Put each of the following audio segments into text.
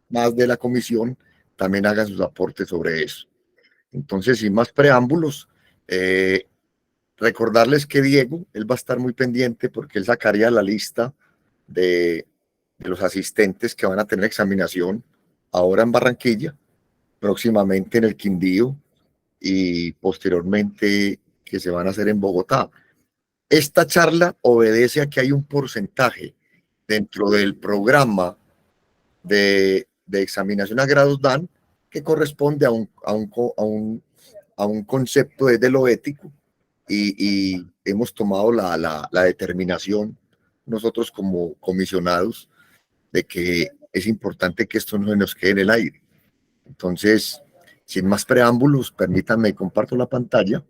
más de la comisión también hagan sus aportes sobre eso. Entonces, sin más preámbulos, recordarles que Diego, él va a estar muy pendiente porque él sacaría la lista de los asistentes que van a tener examinación ahora en Barranquilla, próximamente en el Quindío y posteriormente que se van a hacer en Bogotá. Esta charla obedece a que hay un porcentaje dentro del programa de examinación a grados DAN que corresponde a un concepto desde lo ético y hemos tomado la determinación nosotros como comisionados de que es importante que esto no nos quede en el aire. Entonces, sin más preámbulos, permítanme comparto la pantalla.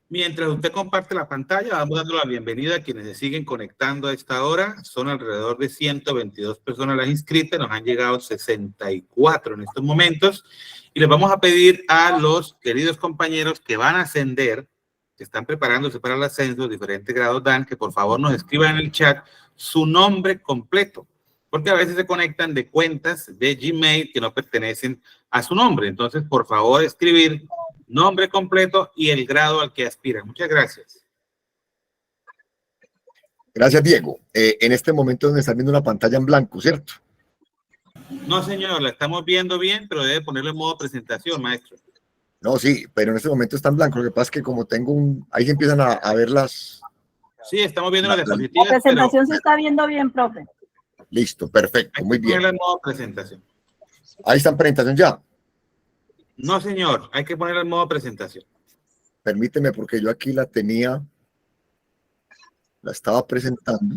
Mientras usted comparte la pantalla, vamos dando la bienvenida a quienes se siguen conectando a esta hora. Son alrededor de 122 personas las inscritas, nos han llegado 64 en estos momentos. Y les vamos a pedir a los queridos compañeros que van a ascender, que están preparándose para el ascenso, diferentes grados dan, que por favor nos escriban en el chat su nombre completo, porque a veces se conectan de cuentas de Gmail que no pertenecen a su nombre. Entonces, por favor, escribir nombre completo y el grado al que aspira. Muchas gracias. Gracias, Diego. En este momento nos están viendo una pantalla en blanco, ¿cierto? No, señor, la estamos viendo bien, pero debe ponerlo en modo presentación, maestro. No, sí, pero en este momento está en blanco. Lo que pasa es que como tengo ahí se empiezan a ver las... Sí, estamos viendo las diapositivas. La presentación se está viendo bien, profe. Listo, perfecto, muy bien. Hay que ponerla en modo presentación. Ahí está en presentación ya. No, señor, hay que ponerla en modo presentación. Permíteme, porque yo aquí la estaba presentando.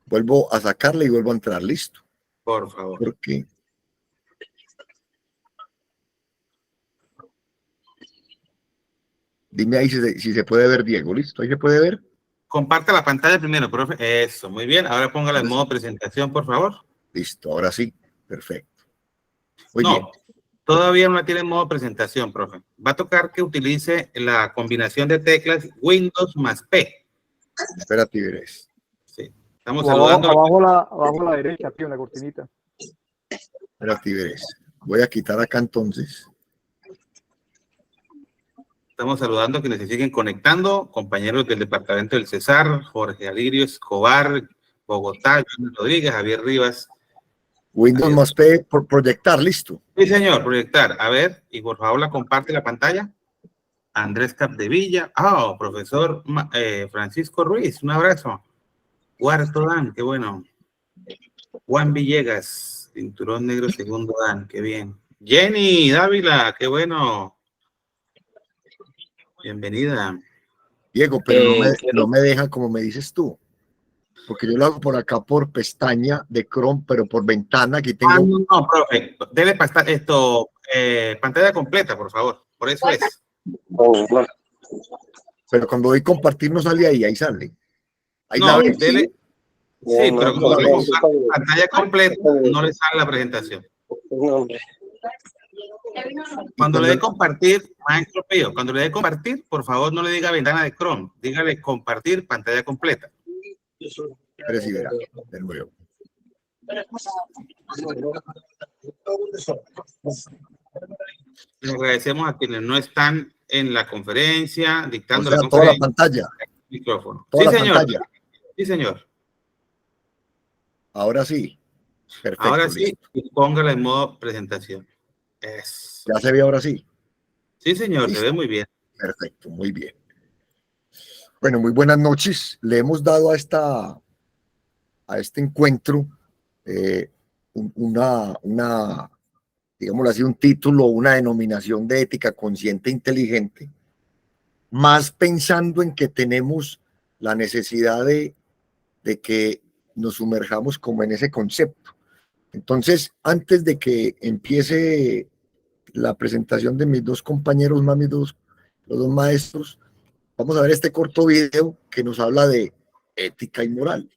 Vuelvo a sacarla y vuelvo a entrar, listo. Por favor. Porque dime ahí si se puede ver, Diego, listo, ahí se puede ver. Comparta la pantalla primero, profe. Eso, muy bien. Ahora póngala en modo presentación, por favor. Listo, ahora sí, perfecto. Muy no, bien. Todavía no la tiene en modo presentación, profe. Va a tocar que utilice la combinación de teclas Windows más P. Espérate, verás. Sí. Estamos saludando. Abajo a la derecha, tío, en la cortinita. Espérate, verás. Voy a quitar acá entonces. Estamos saludando a quienes se siguen conectando, compañeros del departamento del Cesar, Jorge Alirio Escobar, Bogotá, Johnny Rodríguez, Javier Rivas. Windows más P por proyectar, listo. Sí, señor, proyectar. A ver, y por favor la comparte la pantalla. Andrés Capdevilla. Profesor Francisco Ruiz, un abrazo. Cuarto Dan, qué bueno. Juan Villegas, cinturón negro segundo Dan, qué bien. Jenny Dávila, qué bueno. Bienvenida. Diego, pero no me deja como me dices tú. Porque yo lo hago por acá por pestaña de Chrome, pero por ventana. Aquí tengo. No, profe. Dele pantalla completa, por favor. Por eso es. Pero cuando doy compartir no sale ahí sale. Ahí no, la dele. Sí, pero cuando le comparte pantalla completa, no le sale la presentación. Cuando le dé compartir, maestro Pío, cuando le dé compartir, por favor no le diga ventana de Chrome, dígale compartir pantalla completa. Pero sí, verá, de nuevo. Le agradecemos a quienes no están en la conferencia, dictando la Toda la conferencia. pantalla. Micrófono. Toda Sí, la señor. pantalla. Sí, señor. Ahora sí. Perfecto. Ahora sí, listo. y póngala en modo presentación. Eso. ¿Ya se ve ahora sí? Sí, señor, Listo. se ve muy bien. Perfecto, muy bien. Bueno, muy buenas noches. Le hemos dado a este encuentro digámoslo así, un título, una denominación de ética consciente e inteligente, más pensando en que tenemos la necesidad de que nos sumerjamos como en ese concepto. Entonces, antes de que empiece la presentación de mis dos compañeros, los dos maestros, vamos a ver este corto video que nos habla de ética y moral.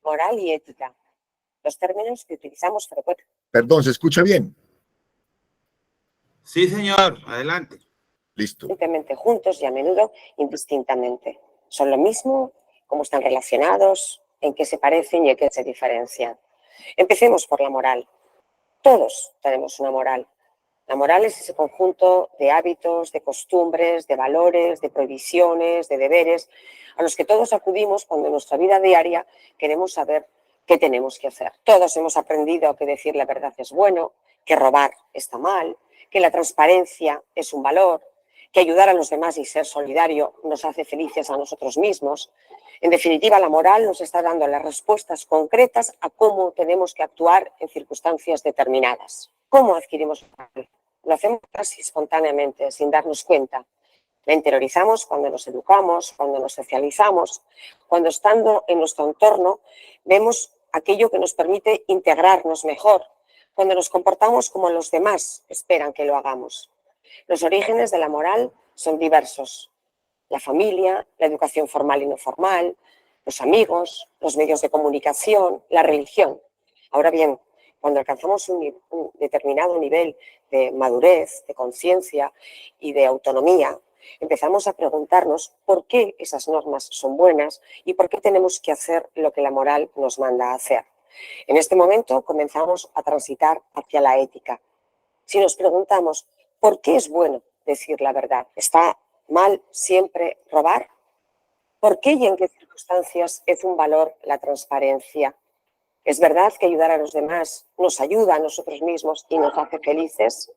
Moral y ética, los términos que utilizamos frecuentemente. Perdón, ¿se escucha bien? Sí, señor, adelante. Listo. Simplemente juntos y a menudo indistintamente. Son lo mismo, cómo están relacionados, en qué se parecen y en qué se diferencian. Empecemos por la moral. Todos tenemos una moral. La moral es ese conjunto de hábitos, de costumbres, de valores, de prohibiciones, de deberes, a los que todos acudimos cuando en nuestra vida diaria queremos saber qué tenemos que hacer. Todos hemos aprendido que decir la verdad es bueno, que robar está mal, que la transparencia es un valor, que ayudar a los demás y ser solidario nos hace felices a nosotros mismos. En definitiva, la moral nos está dando las respuestas concretas a cómo tenemos que actuar en circunstancias determinadas. ¿Cómo adquirimos moral? Lo hacemos casi espontáneamente, sin darnos cuenta. La interiorizamos cuando nos educamos, cuando nos socializamos, cuando estando en nuestro entorno vemos aquello que nos permite integrarnos mejor, cuando nos comportamos como los demás esperan que lo hagamos. Los orígenes de la moral son diversos. La familia, la educación formal y no formal, los amigos, los medios de comunicación, la religión. Ahora bien, cuando alcanzamos un determinado nivel de madurez, de conciencia y de autonomía, empezamos a preguntarnos por qué esas normas son buenas y por qué tenemos que hacer lo que la moral nos manda a hacer. En este momento comenzamos a transitar hacia la ética. Si nos preguntamos ¿por qué es bueno decir la verdad? ¿Está mal siempre robar? ¿Por qué y en qué circunstancias es un valor la transparencia? ¿Es verdad que ayudar a los demás nos ayuda a nosotros mismos y nos hace felices?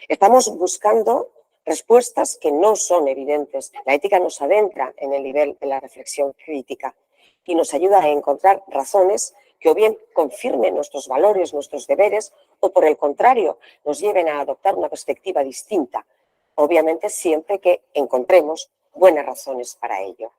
Estamos buscando respuestas que no son evidentes. La ética nos adentra en el nivel de la reflexión crítica y nos ayuda a encontrar razones que o bien confirmen nuestros valores, nuestros deberes, o por el contrario, nos lleven a adoptar una perspectiva distinta, obviamente siempre que encontremos buenas razones para ello.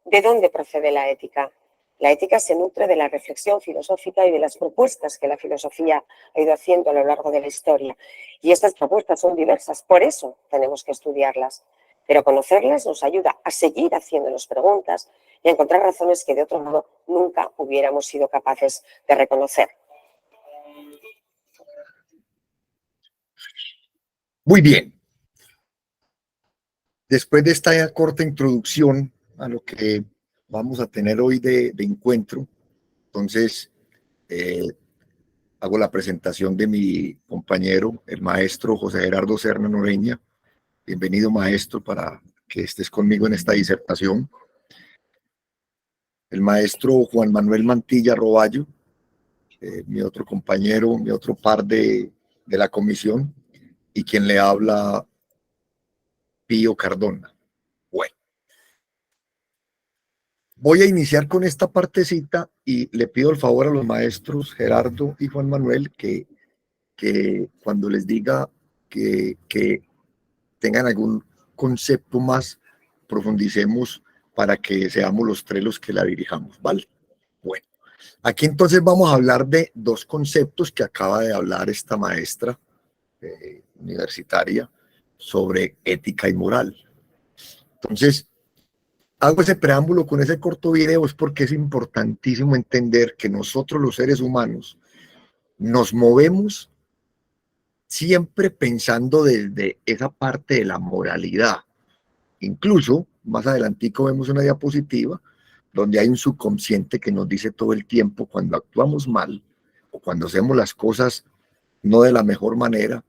¿De dónde procede la ética? La ética se nutre de la reflexión filosófica y de las propuestas que la filosofía ha ido haciendo a lo largo de la historia. Y estas propuestas son diversas, por eso tenemos que estudiarlas. Pero conocerlas nos ayuda a seguir haciéndonos preguntas y a encontrar razones que de otro modo nunca hubiéramos sido capaces de reconocer. Muy bien. Después de esta corta introducción a lo que vamos a tener hoy de encuentro, entonces hago la presentación de mi compañero, el maestro José Gerardo Serna Noreña. Bienvenido, maestro, para que estés conmigo en esta disertación. El maestro Juan Manuel Mantilla Roballo, mi otro compañero, mi otro par de la comisión, y quien le habla, Pío Cardona. Bueno, voy a iniciar con esta partecita y le pido el favor a los maestros Gerardo y Juan Manuel que cuando les diga que tengan algún concepto más, profundicemos para que seamos los tres los que la dirijamos, ¿vale? Bueno, aquí entonces vamos a hablar de dos conceptos que acaba de hablar esta maestra universitaria sobre ética y moral. Entonces, hago ese preámbulo con ese corto video es porque es importantísimo entender que nosotros los seres humanos nos movemos siempre pensando desde esa parte de la moralidad. Incluso, más adelantico vemos una diapositiva donde hay un subconsciente que nos dice todo el tiempo cuando actuamos mal o cuando hacemos las cosas no de la mejor manera,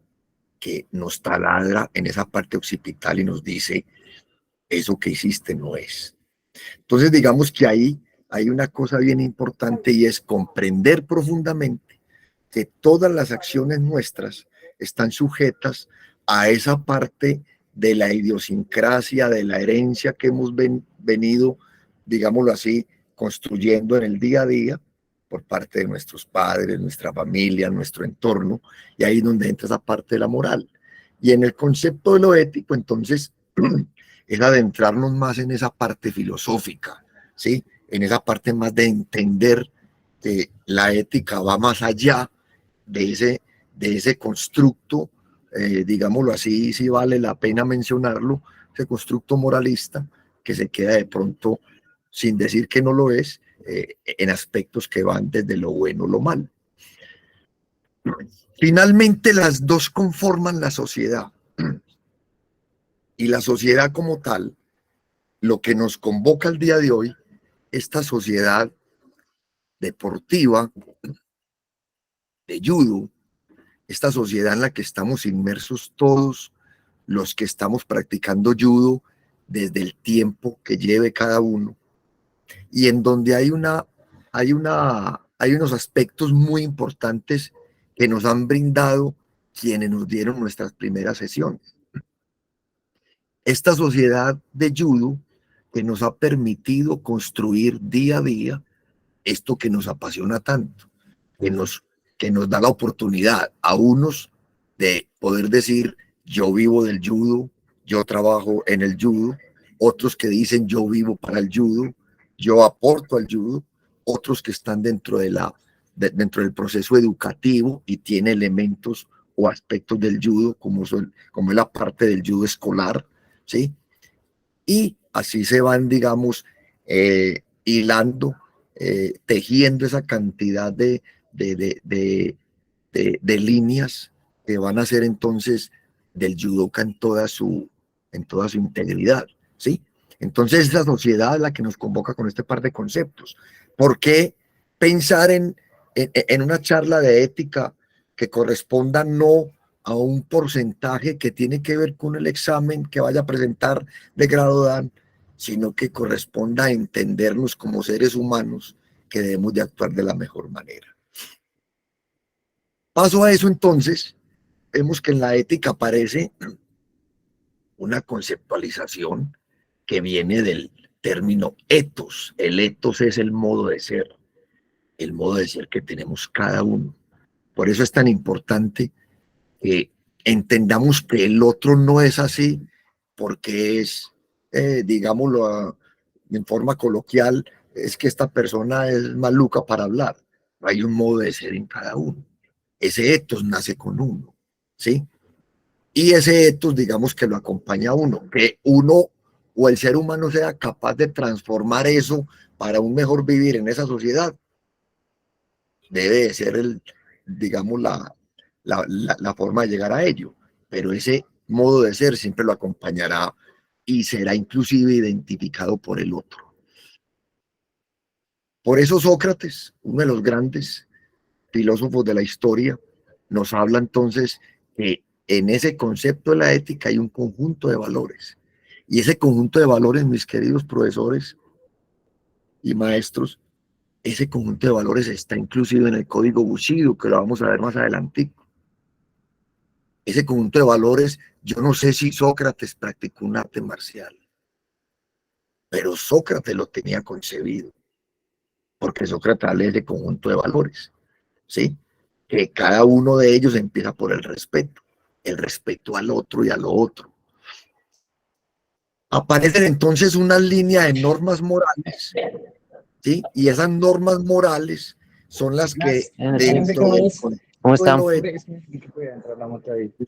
que nos taladra en esa parte occipital y nos dice, eso que hiciste no es. Entonces, digamos que ahí hay una cosa bien importante y es comprender profundamente que todas las acciones nuestras están sujetas a esa parte de la idiosincrasia, de la herencia que hemos venido, digámoslo así, construyendo en el día a día por parte de nuestros padres, nuestra familia, nuestro entorno, y ahí es donde entra esa parte de la moral. Y en el concepto de lo ético, entonces, es adentrarnos más en esa parte filosófica, ¿sí? En esa parte más de entender que la ética va más allá de ese constructo, digámoslo así, si vale la pena mencionarlo, ese constructo moralista que se queda de pronto, sin decir que no lo es, en aspectos que van desde lo bueno a lo malo. Finalmente, las dos conforman la sociedad. Y la sociedad como tal, lo que nos convoca el día de hoy, esta sociedad deportiva de judo, esta sociedad en la que estamos inmersos todos los que estamos practicando judo desde el tiempo que lleve cada uno, y en donde hay unos aspectos muy importantes que nos han brindado quienes nos dieron nuestras primeras sesiones. Esta sociedad de judo que nos ha permitido construir día a día esto que nos apasiona tanto, que nos da la oportunidad a unos de poder decir: yo vivo del judo, yo trabajo en el judo; otros que dicen: yo vivo para el judo, yo aporto al judo; otros que están dentro del proceso educativo y tiene elementos o aspectos del judo, como es la parte del judo escolar, ¿sí? Y así se van, digamos, hilando, tejiendo esa cantidad de líneas que van a ser entonces del judoka en toda su integridad, ¿sí? Entonces, esa sociedad es la que nos convoca con este par de conceptos. ¿Por qué pensar en una charla de ética que corresponda no a un porcentaje que tiene que ver con el examen que vaya a presentar de grado Dan, sino que corresponda a entendernos como seres humanos que debemos de actuar de la mejor manera? Paso a eso, entonces, vemos que en la ética aparece una conceptualización que viene del término ethos. El ethos es el modo de ser que tenemos cada uno. Por eso es tan importante que entendamos que el otro no es así, porque es, digámoslo en forma coloquial, es que esta persona es maluca para hablar. Hay un modo de ser en cada uno. Ese ethos nace con uno, ¿sí? Y ese ethos, digamos, que lo acompaña a uno, que uno o el ser humano sea capaz de transformar eso para un mejor vivir en esa sociedad, debe de ser digamos, la forma de llegar a ello. Pero ese modo de ser siempre lo acompañará y será inclusive identificado por el otro. Por eso Sócrates, uno de los grandes filósofos de la historia, nos habla entonces que en ese concepto de la ética hay un conjunto de valores. Y ese conjunto de valores, mis queridos profesores y maestros, ese conjunto de valores está inclusive en el código Bushido, que lo vamos a ver más adelante. Ese conjunto de valores, yo no sé si Sócrates practicó un arte marcial, pero Sócrates lo tenía concebido, porque Sócrates habla de ese conjunto de valores, ¿sí? Que cada uno de ellos empieza por el respeto al otro y a lo otro. Aparecen entonces unas líneas de normas morales, ¿sí? Y esas normas morales son las que dentro del ¿Cómo están?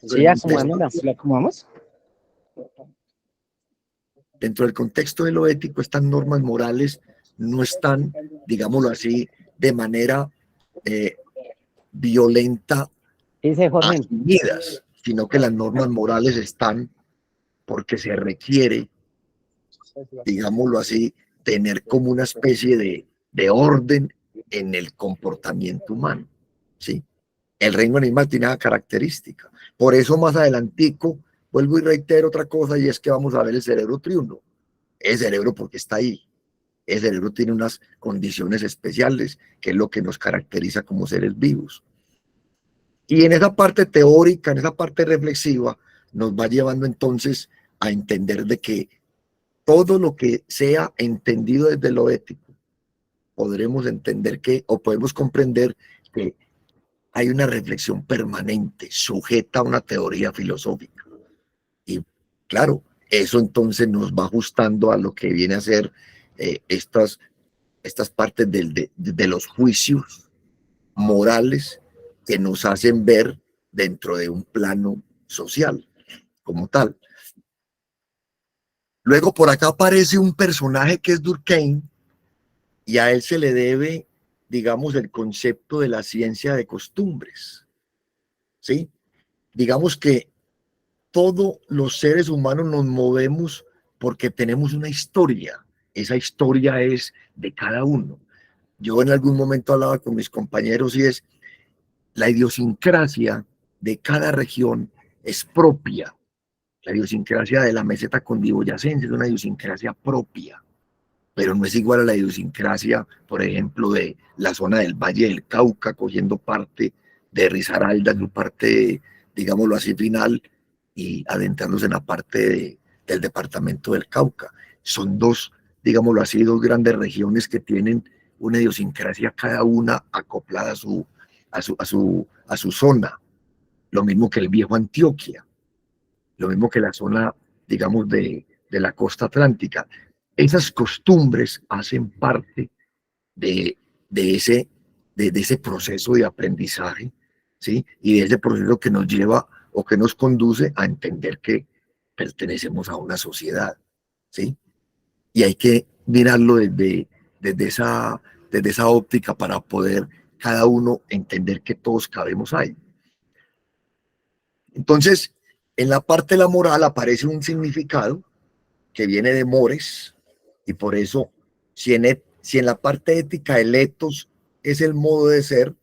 Sí, ¿la acomodamos? Dentro del contexto de lo ético, estas normas morales no están, digámoslo así, de manera violenta asumidas, sino que las normas morales están porque se requiere, digámoslo así, tener como una especie de orden en el comportamiento humano, ¿sí? El reino animal tiene esa característica. Por eso más adelantico, vuelvo y reitero otra cosa, y es que vamos a ver el cerebro triuno. El cerebro, porque está ahí. El cerebro tiene unas condiciones especiales, que es lo que nos caracteriza como seres vivos. Y en esa parte teórica, en esa parte reflexiva, nos va llevando entonces a entender de que todo lo que sea entendido desde lo ético, podremos entender que, o podemos comprender que hay una reflexión permanente, sujeta a una teoría filosófica. Y claro, eso entonces nos va ajustando a lo que viene a ser estas partes de los juicios morales que nos hacen ver dentro de un plano social como tal. Luego por acá aparece un personaje que es Durkheim, y a él se le debe, digamos, el concepto de la ciencia de costumbres, ¿sí? Digamos que todos los seres humanos nos movemos porque tenemos una historia. Esa historia es de cada uno. Yo en algún momento hablaba con mis compañeros y es la idiosincrasia de cada región es propia. La idiosincrasia de la meseta cundiboyacense es una idiosincrasia propia, pero no es igual a la idiosincrasia, por ejemplo, de la zona del Valle del Cauca, cogiendo parte de Risaralda, su parte, digámoslo así, final, y adentrándose en la parte del departamento del Cauca. Son dos, digámoslo así, dos grandes regiones que tienen una idiosincrasia cada una acoplada a su zona. Lo mismo que el viejo Antioquia, lo mismo que la zona, digamos, de la costa atlántica. Esas costumbres hacen parte de, de ese proceso de aprendizaje, ¿sí? Y de ese proceso que nos lleva o que nos conduce a entender que pertenecemos a una sociedad, ¿sí? Y hay que mirarlo desde esa óptica para poder cada uno entender que todos cabemos ahí. Entonces, en la parte de la moral aparece un significado que viene de mores, y por eso, si en la parte ética el ethos es el modo de ser,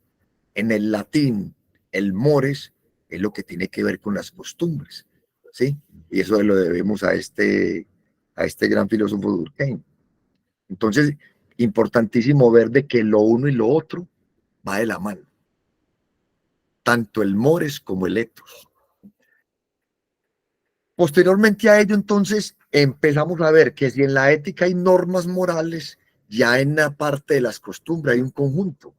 en el latín el mores es lo que tiene que ver con las costumbres, ¿sí? Y eso lo debemos a este gran filósofo Durkheim. Entonces, importantísimo ver de que lo uno y lo otro va de la mano, tanto el mores como el ethos. Posteriormente a ello, entonces, empezamos a ver que si en la ética hay normas morales, ya en la parte de las costumbres hay un conjunto.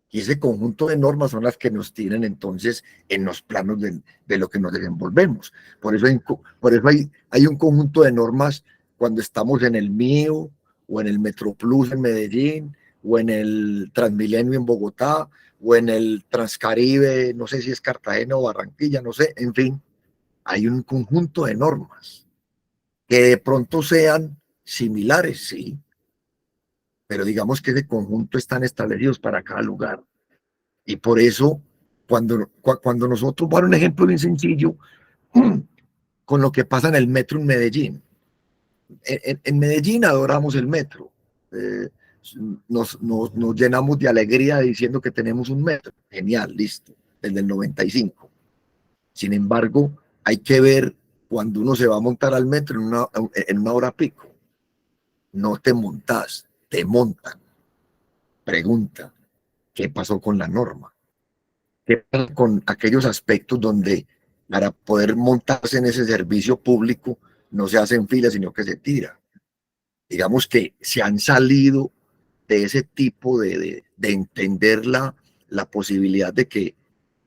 Y ese conjunto de normas son las que nos tienen entonces en los planos de lo que nos desenvolvemos. Por eso hay un conjunto de normas cuando estamos en el Mío, o en el Metroplus en Medellín, o en el Transmilenio en Bogotá, o en el Transcaribe, no sé si es Cartagena o Barranquilla, no sé, en fin. Hay un conjunto de normas que de pronto sean similares, sí, pero digamos que ese conjunto están establecidos para cada lugar. Y por eso, cuando nosotros, para un ejemplo bien sencillo, con lo que pasa en el metro en Medellín. En Medellín adoramos el metro. Nos llenamos de alegría diciendo que tenemos un metro. Genial, listo, desde el 95. Sin embargo, hay que ver cuando uno se va a montar al metro en una hora pico. No te montás, te montan. Pregunta, ¿qué pasó con la norma? ¿Qué pasa con aquellos aspectos donde para poder montarse en ese servicio público no se hacen filas, sino que se tira? Digamos que se han salido de ese tipo de entender la posibilidad de que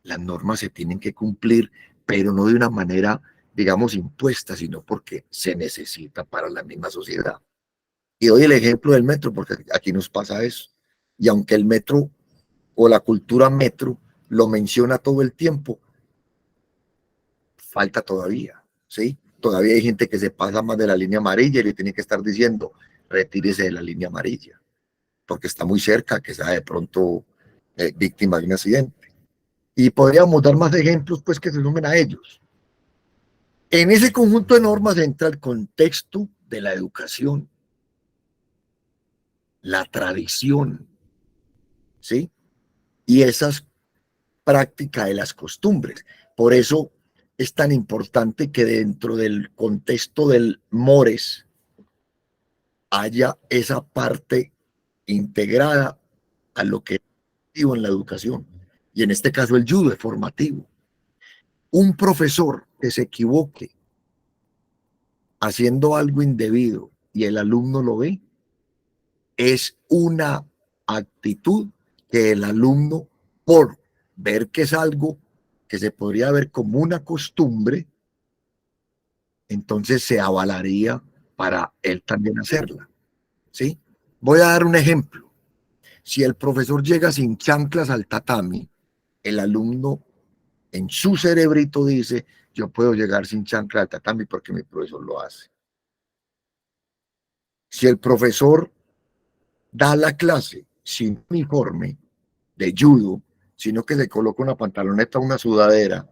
las normas se tienen que cumplir, pero no de una manera, digamos, impuesta, sino porque se necesita para la misma sociedad. Y doy el ejemplo del metro, porque aquí nos pasa eso. Y aunque el metro o la cultura metro lo menciona todo el tiempo, falta todavía, ¿sí? Todavía hay gente que se pasa más de la línea amarilla y le tiene que estar diciendo, retírese de la línea amarilla, porque está muy cerca, que sea de pronto víctima de un accidente. Y podríamos dar más ejemplos, pues, que se sumen a ellos. En ese conjunto de normas entra el contexto de la educación, la tradición, ¿sí? Y esas prácticas de las costumbres. Por eso es tan importante que dentro del contexto del mores haya esa parte integrada a lo que es en la educación. Y en este caso el judo es formativo. Un profesor que se equivoque haciendo algo indebido y el alumno lo ve, es una actitud que el alumno, por ver que es algo que se podría ver como una costumbre, entonces se avalaría para él también hacerla, ¿sí? Voy a dar un ejemplo. Si el profesor llega sin chanclas al tatami, el alumno en su cerebrito dice, yo puedo llegar sin chanclas al tatami porque mi profesor lo hace. Si el profesor da la clase sin uniforme de judo sino que se coloca una pantaloneta, una sudadera,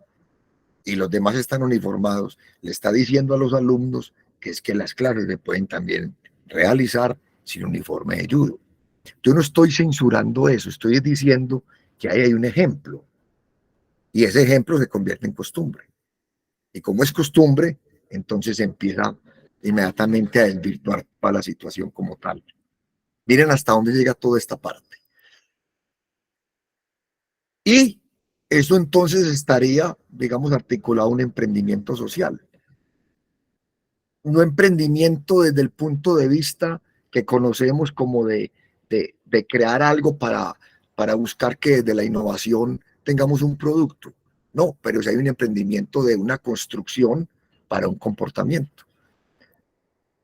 y los demás están uniformados, le está diciendo a los alumnos que es que las clases se pueden también realizar sin uniforme de judo. Yo no estoy censurando eso, estoy diciendo que ahí hay un ejemplo, y ese ejemplo se convierte en costumbre. Y como es costumbre, entonces empieza inmediatamente a desvirtuar toda la situación como tal. Miren hasta dónde llega toda esta parte. Y eso entonces estaría, digamos, articulado a un emprendimiento social. Un emprendimiento desde el punto de vista que conocemos como de crear algo para buscar que desde la innovación tengamos un producto. No, pero si hay un emprendimiento de una construcción para un comportamiento.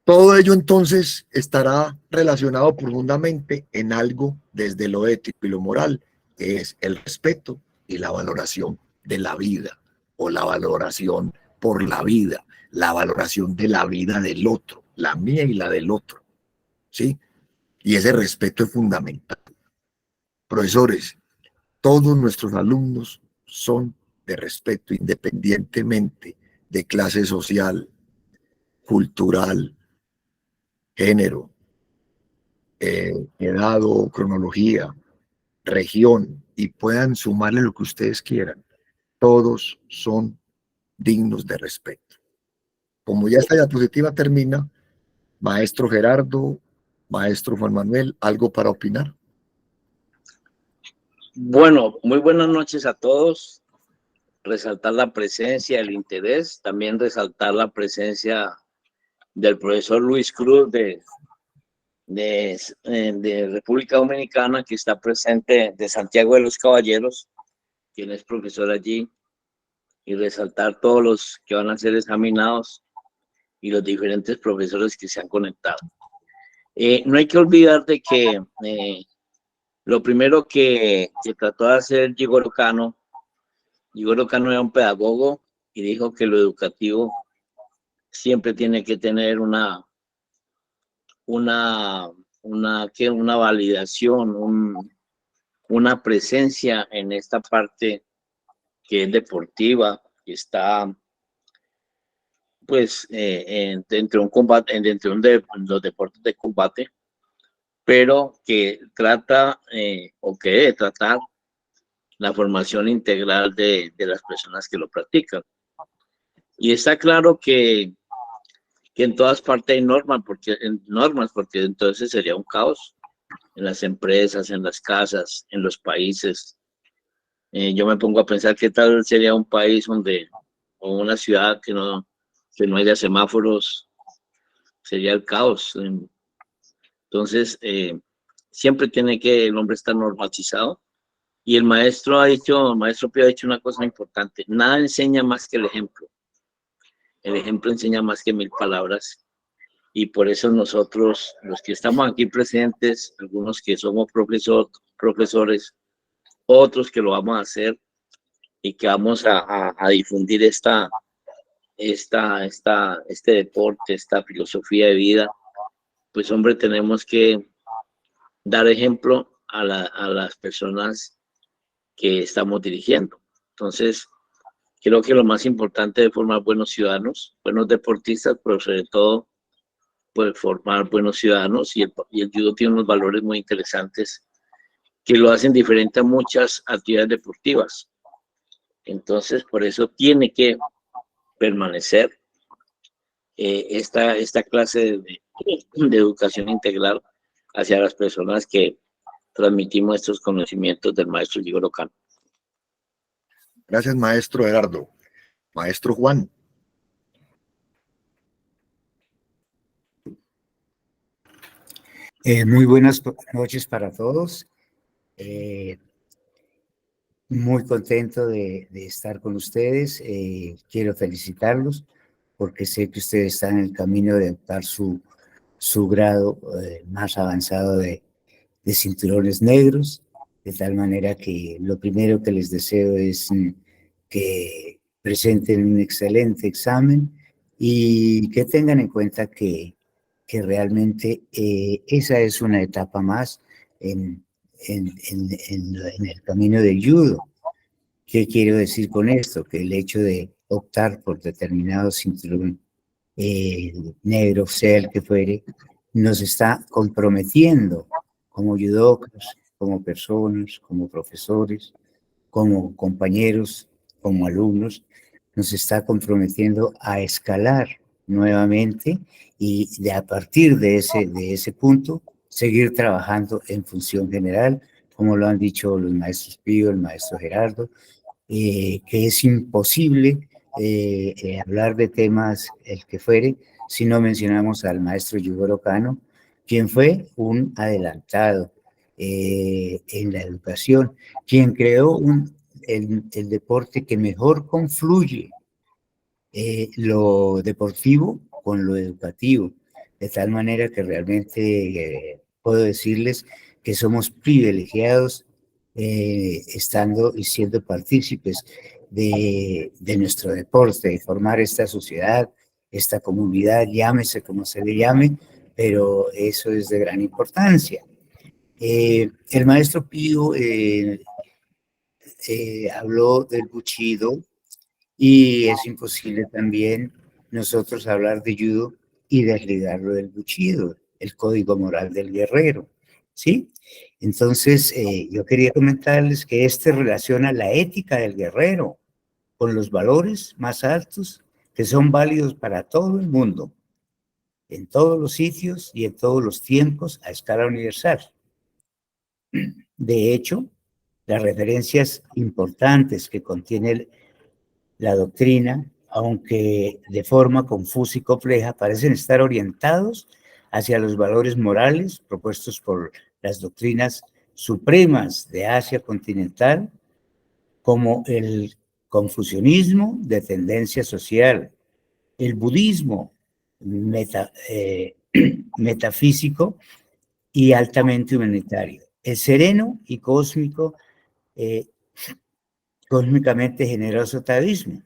Todo ello entonces estará relacionado profundamente en algo desde lo ético y lo moral, que es el respeto y la valoración de la vida, o la valoración por la vida, la valoración de la vida del otro, la mía y la del otro, ¿sí? Y ese respeto es fundamental. Profesores, todos nuestros alumnos son de respeto, independientemente de clase social, cultural, género, edad o cronología, región, y puedan sumarle lo que ustedes quieran. Todos son dignos de respeto. Como ya esta diapositiva termina, maestro Gerardo, maestro Juan Manuel, ¿algo para opinar? Bueno, muy buenas noches a todos. Resaltar la presencia, el interés, también resaltar la presencia del profesor Luis Cruz de República Dominicana, que está presente, de Santiago de los Caballeros, quien es profesor allí, y resaltar todos los que van a ser examinados y los diferentes profesores que se han conectado. No hay que olvidar de que lo primero que trató de hacer Jigoro Kano era un pedagogo y dijo que lo educativo siempre tiene que tener una validación, una presencia en esta parte que es deportiva, que está pues dentro de un combate, los deportes de combate, pero que trata o que debe tratar la formación integral de las personas que lo practican. Y está claro que en todas partes hay normas, porque entonces sería un caos en las empresas, en las casas, en los países. Yo me pongo a pensar qué tal sería un país o una ciudad que no haya semáforos, sería el caos. Entonces, siempre tiene que el hombre estar normatizado. Y el maestro Pío ha dicho una cosa importante: nada enseña más que el ejemplo. El ejemplo enseña más que 1000 palabras. Y por eso nosotros, los que estamos aquí presentes, algunos que somos profesores, otros que lo vamos a hacer y que vamos a difundir este deporte, esta filosofía de vida, pues hombre, tenemos que dar ejemplo a las personas que estamos dirigiendo. Entonces, creo que lo más importante es formar buenos ciudadanos, buenos deportistas, pero sobre todo, pues formar buenos ciudadanos, y el judo tiene unos valores muy interesantes que lo hacen diferente a muchas actividades deportivas. Entonces, por eso tiene que permanecer esta clase de educación integral hacia las personas que transmitimos estos conocimientos del maestro Jigoro Kano. Gracias, maestro Gerardo. Maestro Juan. Muy buenas noches para todos. Muy contento de estar con ustedes. Quiero felicitarlos porque sé que ustedes están en el camino de adoptar su grado más avanzado de cinturones negros, de tal manera que lo primero que les deseo es que presenten un excelente examen y que tengan en cuenta que realmente esa es una etapa más en en el camino del judo. ¿Qué quiero decir con esto? Que el hecho de optar por determinado cinturón negro, sea el que fuere, nos está comprometiendo como judokas, como personas, como profesores, como compañeros, como alumnos, nos está comprometiendo a escalar nuevamente y a partir de ese punto seguir trabajando en función general, como lo han dicho los maestros Pío, el maestro Gerardo, que es imposible hablar de temas el que fuere si no mencionamos al maestro Yugoro Kano, quien fue un adelantado en la educación, quien creó el deporte que mejor confluye lo deportivo con lo educativo, de tal manera que realmente puedo decirles que somos privilegiados estando y siendo partícipes de nuestro deporte, de formar esta sociedad, esta comunidad, llámese como se le llame, pero eso es de gran importancia. El maestro Pío habló del Bushido y es imposible también nosotros hablar de judo y desligarlo del Bushido, el código moral del guerrero, ¿sí? Entonces, yo quería comentarles que este relaciona la ética del guerrero con los valores más altos que son válidos para todo el mundo, en todos los sitios y en todos los tiempos a escala universal. De hecho, las referencias importantes que contiene la doctrina, aunque de forma confusa y compleja, parecen estar orientados hacia los valores morales propuestos por las doctrinas supremas de Asia continental, como el confucianismo de tendencia social, el budismo metafísico y altamente humanitario, el sereno y cósmico, cósmicamente generoso taoísmo.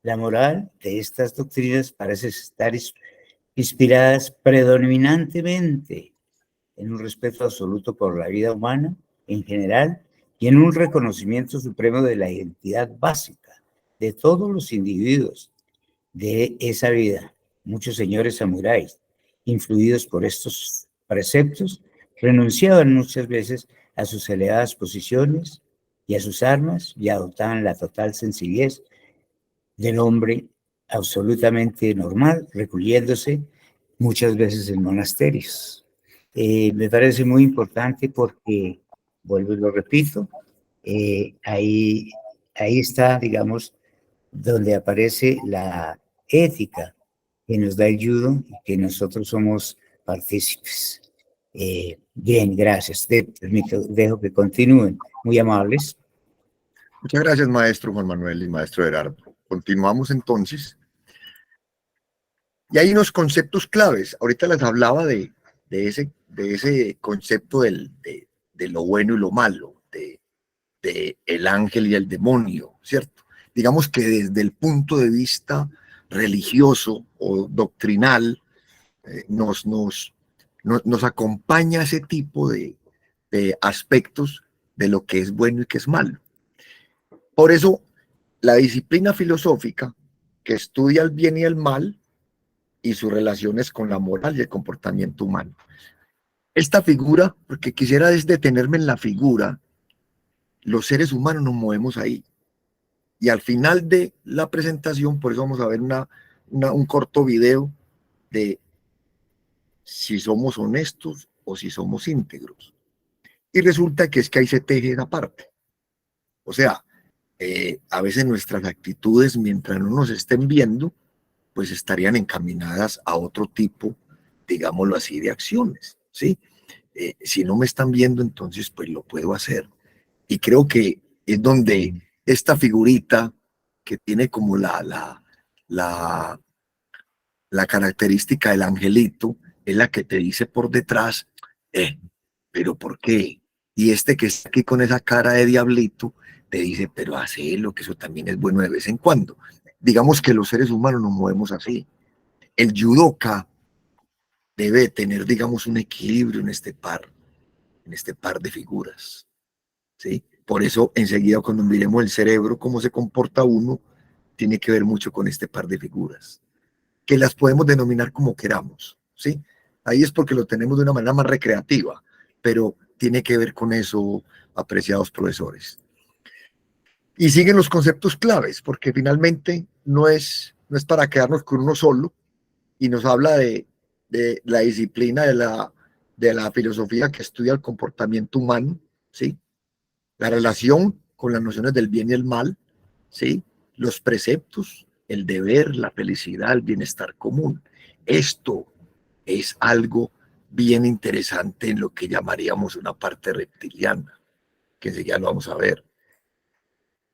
La moral de estas doctrinas parece estar inspiradas predominantemente en un respeto absoluto por la vida humana en general y en un reconocimiento supremo de la identidad básica de todos los individuos de esa vida. Muchos señores samuráis, influidos por estos preceptos, renunciaban muchas veces a sus elevadas posiciones y a sus armas y adoptaban la total sencillez del hombre absolutamente normal, recluyéndose muchas veces en monasterios. Me parece muy importante porque, vuelvo y lo repito, ahí está, digamos, donde aparece la ética que nos da el judo y que nosotros somos partícipes. Bien, gracias. Dejo que continúen. Muy amables. Muchas gracias, maestro Juan Manuel y maestro Gerardo. Continuamos entonces. Y hay unos conceptos claves. Ahorita les hablaba de ese concepto de lo bueno y lo malo, de el ángel y el demonio, ¿cierto? Digamos que desde el punto de vista religioso o doctrinal, nos acompaña ese tipo de aspectos de lo que es bueno y que es malo. Por eso, la disciplina filosófica que estudia el bien y el mal y sus relaciones con la moral y el comportamiento humano. Esta figura, porque quisiera detenerme en la figura, los seres humanos nos movemos ahí. Y al final de la presentación, por eso vamos a ver un corto video de si somos honestos o si somos íntegros. Y resulta que es que ahí se teje esa parte. O sea, a veces nuestras actitudes, mientras no nos estén viendo, pues estarían encaminadas a otro tipo, digámoslo así, de acciones, ¿sí? Si no me están viendo, entonces pues lo puedo hacer. Y creo que es donde esta figurita que tiene como la característica del angelito, es la que te dice por detrás, pero ¿por qué? Y este que está aquí con esa cara de diablito, te dice, pero hacelo, que eso también es bueno de vez en cuando. Digamos que los seres humanos nos movemos así. El judoka debe tener, digamos, un equilibrio en este par. en este par de figuras, ¿sí? Por eso, enseguida, cuando miremos el cerebro, cómo se comporta uno, tiene que ver mucho con este par de figuras, que las podemos denominar como queramos, ¿sí? Ahí es porque lo tenemos de una manera más recreativa, pero tiene que ver con eso, apreciados profesores. Y siguen los conceptos claves, porque finalmente no es para quedarnos con uno solo, y nos habla de la disciplina de la filosofía que estudia el comportamiento humano, ¿sí? La relación con las nociones del bien y el mal, ¿sí? Los preceptos, el deber, la felicidad, el bienestar común. Esto es algo bien interesante en lo que llamaríamos una parte reptiliana, que enseguida lo vamos a ver.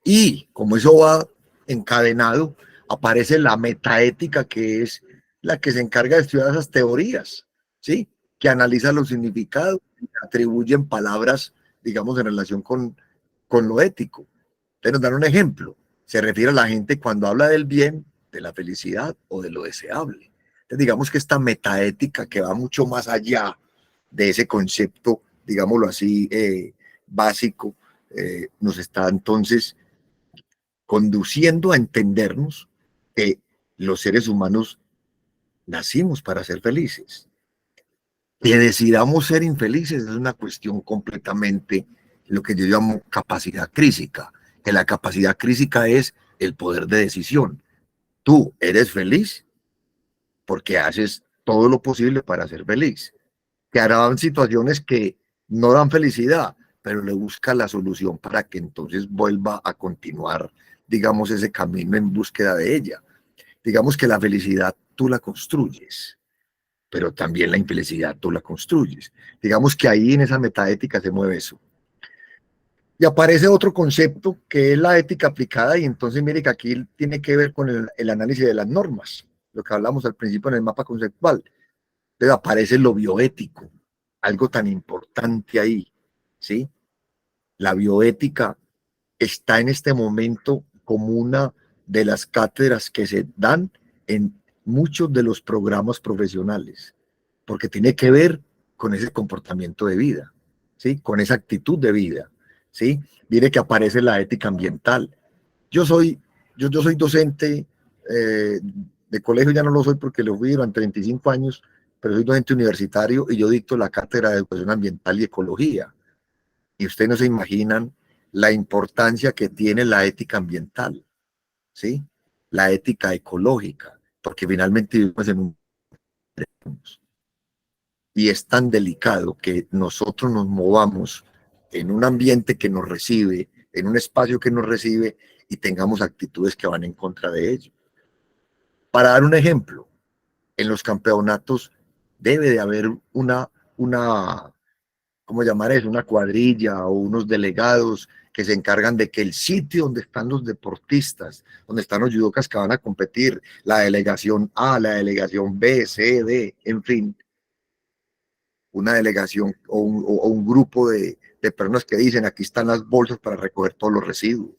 Y como eso va encadenado, aparece la metaética, que es la que se encarga de estudiar esas teorías, ¿sí? Que analiza los significados y atribuyen palabras, digamos, en relación con lo ético. Entonces nos dan un ejemplo. Se refiere a la gente cuando habla del bien, de la felicidad o de lo deseable. Entonces digamos que esta metaética, que va mucho más allá de ese concepto, digámoslo así, básico, nos está entonces conduciendo a entendernos que los seres humanos nacimos para ser felices. Que decidamos ser infelices es una cuestión completamente, lo que yo llamo capacidad crísica, que la capacidad crísica es el poder de decisión. Tú eres feliz porque haces todo lo posible para ser feliz. Que harán situaciones que no dan felicidad, pero le busca la solución para que entonces vuelva a continuar, digamos, ese camino en búsqueda de ella. Digamos que la felicidad tú la construyes, pero también la infelicidad tú la construyes. Digamos que ahí en esa metaética se mueve eso. Y aparece otro concepto que es la ética aplicada, y entonces mire que aquí tiene que ver con el análisis de las normas, lo que hablamos al principio en el mapa conceptual. Entonces aparece lo bioético, algo tan importante ahí, ¿sí? La bioética está en este momento como una de las cátedras que se dan en muchos de los programas profesionales, porque tiene que ver con ese comportamiento de vida, ¿sí? Con esa actitud de vida, ¿sí? Mire que aparece la ética ambiental. Yo soy docente de colegio, ya no lo soy porque lo fui durante 25 años, pero soy docente universitario y yo dicto la cátedra de Educación Ambiental y Ecología. Y ustedes no se imaginan la importancia que tiene la ética ambiental, ¿sí? La ética ecológica, porque finalmente vivimos en un... Y es tan delicado que nosotros nos movamos en un ambiente que nos recibe, en un espacio que nos recibe, y tengamos actitudes que van en contra de ello. Para dar un ejemplo, en los campeonatos debe de haber una ¿cómo llamar eso? Una cuadrilla o unos delegados que se encargan de que el sitio donde están los deportistas, donde están los judocas que van a competir, la delegación A, la delegación B, C, D, en fin, una delegación o un grupo de personas que dicen: aquí están las bolsas para recoger todos los residuos,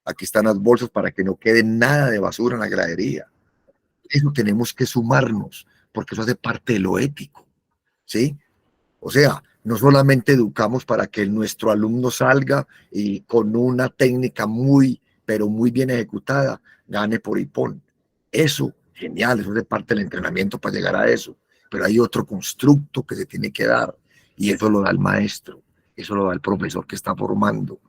aquí están las bolsas para que no quede nada de basura en la gradería. Eso tenemos que sumarnos, porque eso hace parte de lo ético, ¿sí? O sea, no solamente educamos para que nuestro alumno salga y con una técnica pero muy bien ejecutada, gane por hipón. Eso, genial, eso es parte del entrenamiento para llegar a eso. Pero hay otro constructo que se tiene que dar, y eso lo da el maestro, eso lo da el profesor que está formando,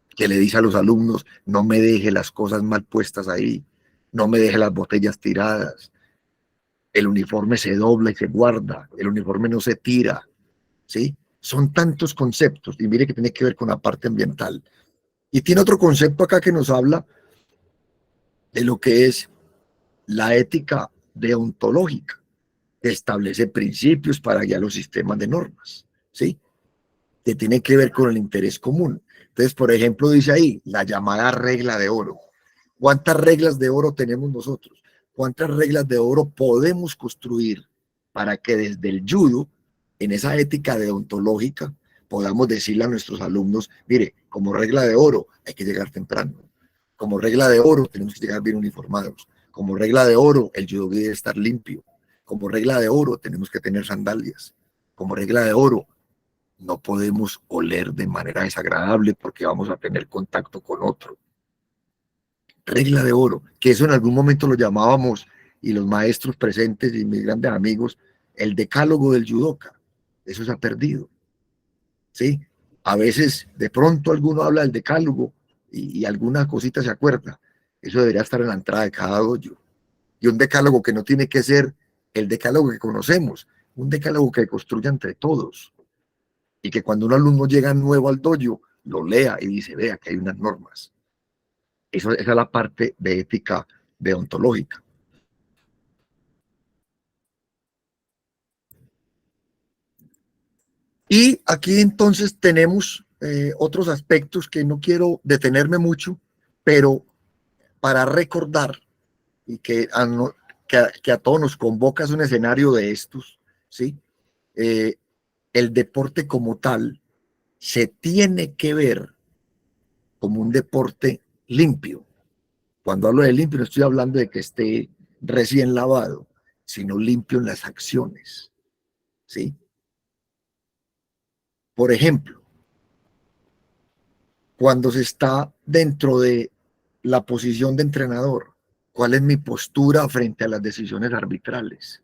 que le dice a los alumnos: no me deje las cosas mal puestas ahí, no me deje las botellas tiradas, el uniforme se dobla y se guarda, el uniforme no se tira, ¿sí? Son tantos conceptos, y mire que tiene que ver con la parte ambiental. Y tiene otro concepto acá que nos habla de lo que es la ética deontológica, que establece principios para guiar los sistemas de normas, ¿sí? Que tiene que ver con el interés común. Entonces, por ejemplo, dice ahí la llamada regla de oro. ¿Cuántas reglas de oro tenemos nosotros? ¿Cuántas reglas de oro podemos construir para que desde el judo, en esa ética deontológica, podamos decirle a nuestros alumnos: mire, como regla de oro hay que llegar temprano, como regla de oro tenemos que llegar bien uniformados, como regla de oro el judo debe estar limpio, como regla de oro tenemos que tener sandalias, como regla de oro no podemos oler de manera desagradable porque vamos a tener contacto con otro. Regla de oro, que eso en algún momento lo llamábamos, y los maestros presentes y mis grandes amigos, el decálogo del yudoka. Eso se ha perdido, ¿sí? A veces, de pronto, alguno habla del decálogo y alguna cosita se acuerda. Eso debería estar en la entrada de cada dojo. Y un decálogo que no tiene que ser el decálogo que conocemos, un decálogo que construya entre todos. Y que cuando un alumno llega nuevo al dojo, lo lea y dice, vea que hay unas normas. Esa es la parte de ética deontológica. Y aquí entonces tenemos otros aspectos que no quiero detenerme mucho, pero para recordar y que a todos nos convoca es un escenario de estos, ¿sí? El deporte como tal se tiene que ver como un deporte limpio. Cuando hablo de limpio no estoy hablando de que esté recién lavado, sino limpio en las acciones, ¿sí? Por ejemplo, cuando se está dentro de la posición de entrenador, ¿cuál es mi postura frente a las decisiones arbitrales?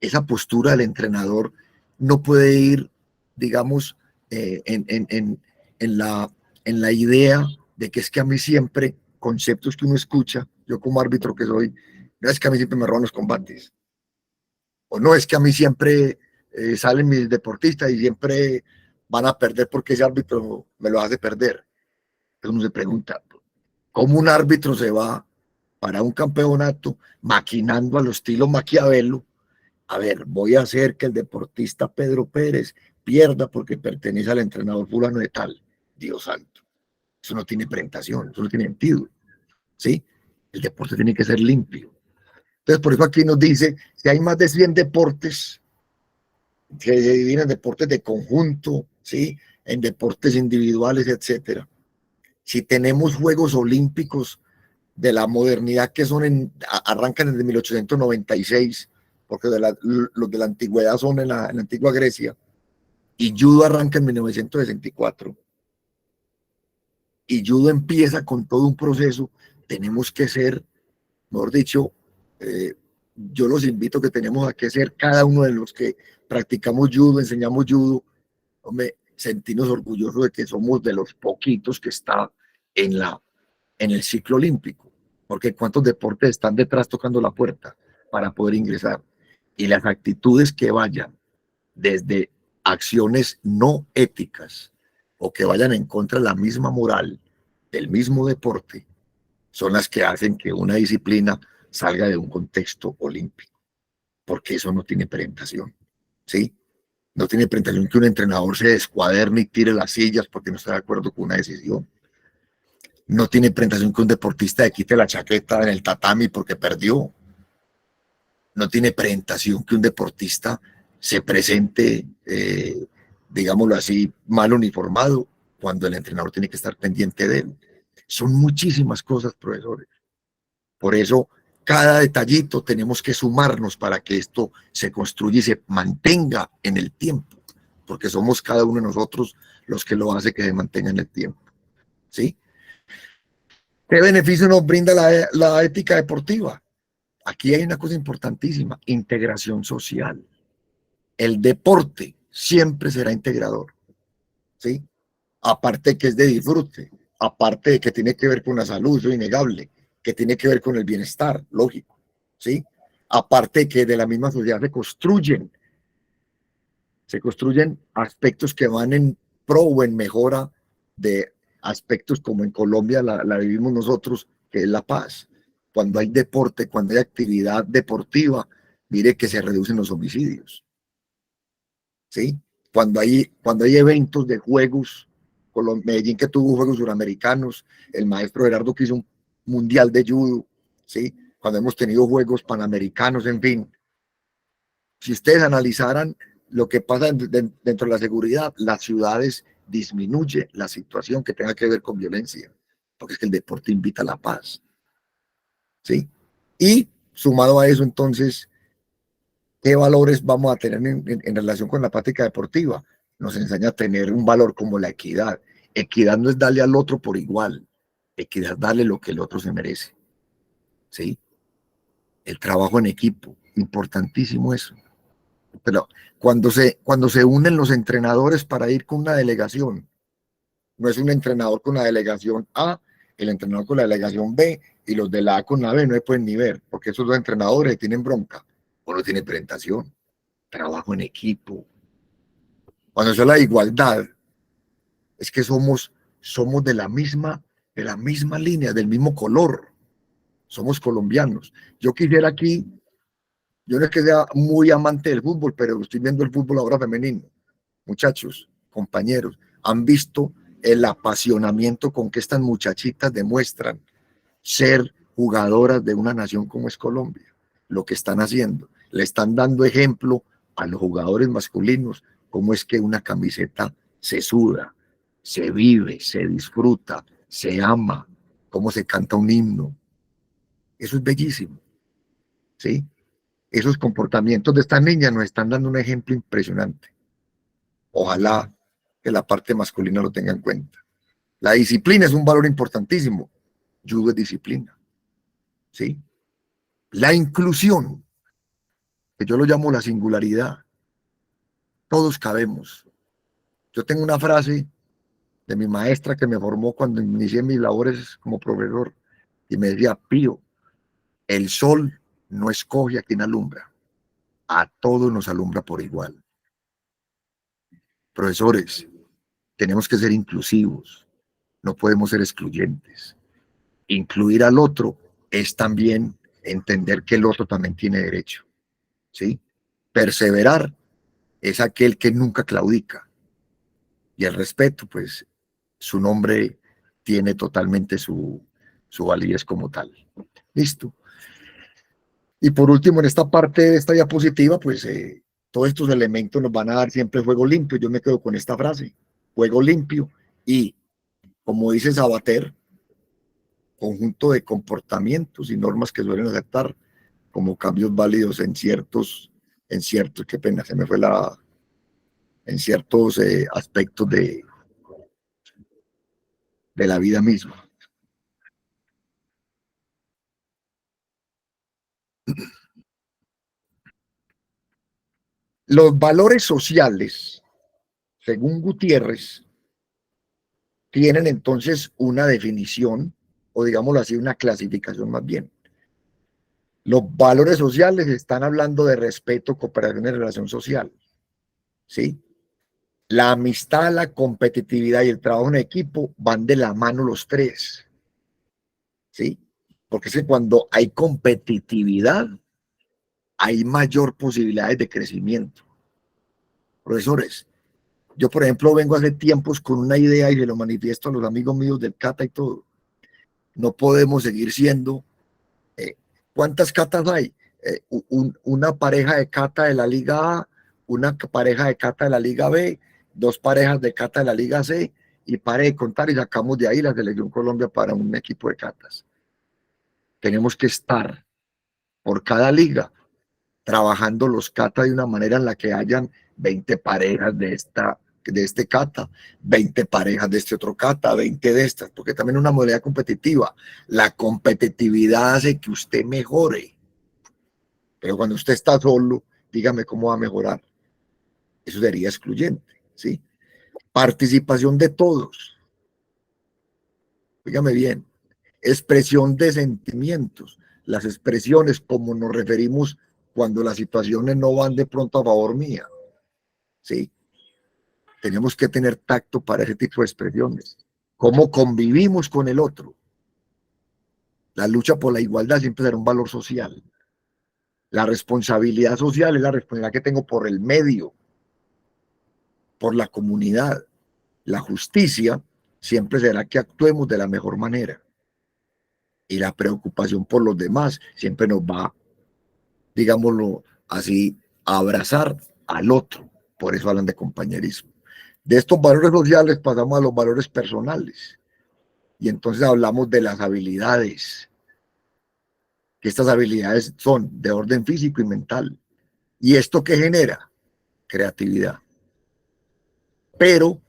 Esa postura del entrenador no puede ir, digamos, en la idea de que es que a mí siempre, conceptos que uno escucha, yo como árbitro que soy, no es que a mí siempre me roban los combates, o no es que a mí siempre salen mis deportistas y siempre van a perder porque ese árbitro me lo hace perder. Entonces uno se pregunta, ¿cómo un árbitro se va para un campeonato maquinando a lo estilo Maquiavelo? A ver, voy a hacer que el deportista Pedro Pérez pierda porque pertenece al entrenador fulano de tal. Dios santo, eso no tiene presentación, eso no tiene sentido, ¿sí? El deporte tiene que ser limpio. Entonces, por eso aquí nos dice, si hay más de 100 deportes, que se dividen en deportes de conjunto, ¿sí? En deportes individuales, etcétera. Si tenemos Juegos Olímpicos de la modernidad que arrancan desde 1896, porque los de la antigüedad son en la antigua Grecia, y judo arranca en 1964, y judo empieza con todo un proceso. Tenemos que ser, mejor dicho, yo los invito que tenemos a que ser cada uno de los que practicamos judo, enseñamos judo, hombre, sentirnos orgullosos de que somos de los poquitos que está en el ciclo olímpico, porque cuántos deportes están detrás tocando la puerta para poder ingresar, y las actitudes que vayan desde acciones no éticas o que vayan en contra de la misma moral del mismo deporte son las que hacen que una disciplina salga de un contexto olímpico, porque eso no tiene presentación, ¿sí? No tiene presentación que un entrenador se descuaderne y tire las sillas porque no está de acuerdo con una decisión. No tiene presentación que un deportista le quite la chaqueta en el tatami porque perdió. No tiene presentación que un deportista se presente, digámoslo así, mal uniformado cuando el entrenador tiene que estar pendiente de él. Son muchísimas cosas, profesores. Por eso, cada detallito tenemos que sumarnos para que esto se construya y se mantenga en el tiempo, porque somos cada uno de nosotros los que lo hace que se mantenga en el tiempo, ¿sí? ¿Qué beneficio nos brinda la ética deportiva? Aquí hay una cosa importantísima, integración social. El deporte siempre será integrador, ¿sí? Aparte que es de disfrute, aparte de que tiene que ver con la salud, eso es innegable, que tiene que ver con el bienestar, lógico, ¿sí? Aparte que de la misma sociedad se construyen aspectos que van en pro o en mejora de aspectos como en Colombia la vivimos nosotros, que es la paz. Cuando hay deporte, cuando hay actividad deportiva, mire que se reducen los homicidios, ¿sí? Cuando hay eventos de juegos, Medellín que tuvo Juegos Suramericanos, el maestro Gerardo que hizo un mundial de judo, ¿sí? Cuando hemos tenido Juegos Panamericanos, en fin. Si ustedes analizaran lo que pasa dentro de la seguridad, las ciudades disminuye la situación que tenga que ver con violencia, porque es que el deporte invita a la paz, ¿sí? Y sumado a eso, entonces, ¿qué valores vamos a tener en relación con la práctica deportiva? nos enseña a tener un valor como la equidad. Equidad no es darle al otro por igual, equidad es darle lo que el otro se merece. ¿Sí? El trabajo en equipo, importantísimo eso. Pero cuando se unen los entrenadores para ir con una delegación, no es un entrenador con la delegación A, el entrenador con la delegación B y los de la A con la B no se pueden ni ver, porque esos dos entrenadores tienen bronca. Uno tiene presentación, trabajo en equipo. Cuando eso es la igualdad, es que somos de la misma línea, del mismo color. Somos colombianos. Yo quisiera aquí, yo no es que sea muy amante del fútbol, pero estoy viendo el fútbol ahora femenino. Muchachos, compañeros, han visto el apasionamiento con que estas muchachitas demuestran ser jugadoras de una nación como es Colombia. Lo que están haciendo, le están dando ejemplo a los jugadores masculinos, cómo es que una camiseta se suda, se vive, se disfruta, se ama, cómo se canta un himno. Eso es bellísimo, ¿sí? Esos comportamientos de estas niñas nos están dando un ejemplo impresionante. Ojalá que la parte masculina lo tenga en cuenta. La disciplina es un valor importantísimo. Judo es disciplina, ¿sí? La inclusión, que yo lo llamo la singularidad. Todos cabemos. Yo tengo una frase de mi maestra que me formó cuando inicié mis labores como profesor y me decía: Pío, el sol no escoge a quien alumbra, a todos nos alumbra por igual. Profesores, tenemos que ser inclusivos, no podemos ser excluyentes. Incluir al otro es también entender que el otro también tiene derecho, ¿sí? Perseverar es aquel que nunca claudica. Y el respeto, pues, su nombre tiene totalmente su validez como tal. Listo. Y por último, en esta parte de esta diapositiva, pues, todos estos elementos nos van a dar siempre juego limpio. Yo me quedo con esta frase, juego limpio. Y, como dice Sabater, conjunto de comportamientos y normas que suelen aceptar como cambios válidos en ciertos, qué pena, se me fue en ciertos aspectos de la vida misma. Los valores sociales, según Gutiérrez, tienen entonces una definición, o digámoslo así, una clasificación más bien. Los valores sociales están hablando de respeto, cooperación y relación social, ¿sí? La amistad, la competitividad y el trabajo en equipo van de la mano los tres, ¿sí? Porque es que cuando hay competitividad, hay mayor posibilidades de crecimiento. Profesores, yo, por ejemplo, vengo hace tiempos con una idea y se lo manifiesto a los amigos míos del Cata y todo. No podemos seguir siendo... ¿cuántas catas hay? Una pareja de cata de la Liga A, una pareja de cata de la Liga B, dos parejas de cata de la Liga C, y pare de contar y sacamos de ahí la Selección Colombia para un equipo de catas. Tenemos que estar por cada liga trabajando los catas de una manera en la que hayan 20 parejas de este cata, 20 parejas de este otro cata, 20 de estas, porque también es una modalidad competitiva. La competitividad hace que usted mejore, pero cuando usted está solo, dígame cómo va a mejorar. Eso sería excluyente, ¿sí? Participación de todos. Dígame bien, expresión de sentimientos, las expresiones como nos referimos cuando las situaciones no van de pronto a favor mía, ¿sí? Tenemos que tener tacto para ese tipo de expresiones. ¿Cómo convivimos con el otro? La lucha por la igualdad siempre será un valor social. La responsabilidad social es la responsabilidad que tengo por el medio, por la comunidad. La justicia siempre será que actuemos de la mejor manera. Y la preocupación por los demás siempre nos va, digámoslo así, a abrazar al otro. Por eso hablan de compañerismo. De estos valores sociales pasamos a los valores personales. Y entonces hablamos de las habilidades. Que estas habilidades son de orden físico y mental. ¿Y esto qué genera? Creatividad. pero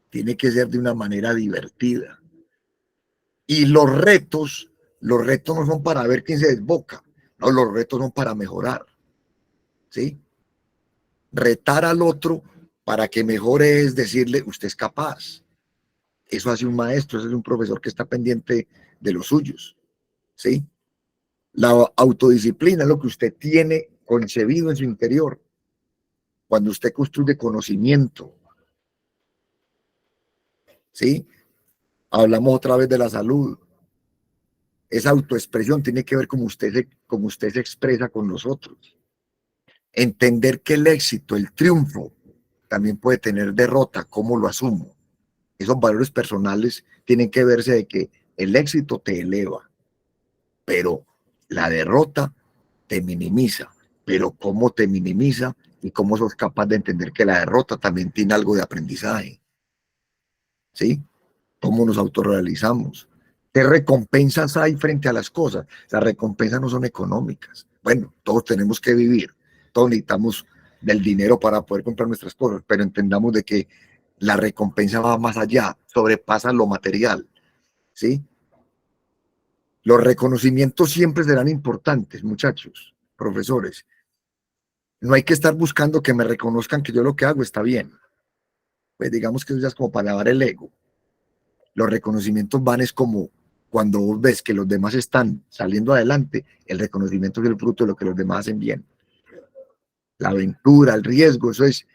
tiene que ser de una manera divertida. Y los retos no son para ver quién se desboca, no, los retos son para mejorar, ¿sí? Retar al otro para que mejore es decirle, usted es capaz. Eso hace un maestro, eso es un profesor que está pendiente de los suyos, ¿sí? La autodisciplina es lo que usted tiene concebido en su interior. Cuando usted construye conocimiento, ¿sí? Hablamos otra vez de la salud. Esa autoexpresión tiene que ver cómo usted se expresa con nosotros. Entender que el éxito, el triunfo, también puede tener derrota, ¿cómo lo asumo? Esos valores personales tienen que verse de que el éxito te eleva, pero la derrota te minimiza. Pero ¿cómo te minimiza? Y cómo sos capaz de entender que la derrota también tiene algo de aprendizaje. ¿Sí? ¿Cómo nos autorrealizamos? ¿Qué recompensas hay frente a las cosas? Las recompensas no son económicas. Bueno, todos tenemos que vivir, todos necesitamos del dinero para poder comprar nuestras cosas, pero entendamos de que la recompensa va más allá, sobrepasa lo material, ¿sí? Los reconocimientos siempre serán importantes, muchachos, profesores. No hay que estar buscando que me reconozcan que yo lo que hago está bien. Pues digamos que eso ya es como para lavar el ego. Los reconocimientos van es como cuando vos ves que los demás están saliendo adelante, el reconocimiento es el fruto de lo que los demás hacen bien. La aventura, el riesgo, eso es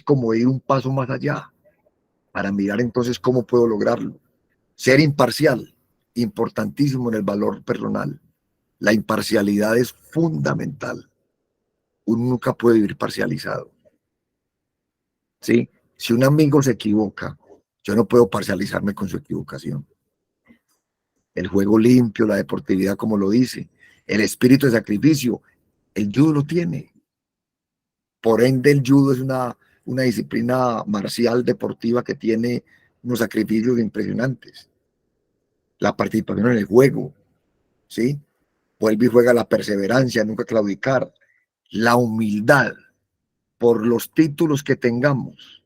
como ir un paso más allá para mirar entonces cómo puedo lograrlo. Ser imparcial, importantísimo en el valor personal. La imparcialidad es fundamental. Uno nunca puede vivir parcializado. ¿Sí? Si un amigo se equivoca, yo no puedo parcializarme con su equivocación. El juego limpio, la deportividad, como lo dice, el espíritu de sacrificio, el judo lo tiene. Por ende, el judo es una disciplina marcial deportiva que tiene unos sacrificios impresionantes. La participación en el juego, ¿sí? Vuelve y juega la perseverancia, nunca claudicar, la humildad por los títulos que tengamos,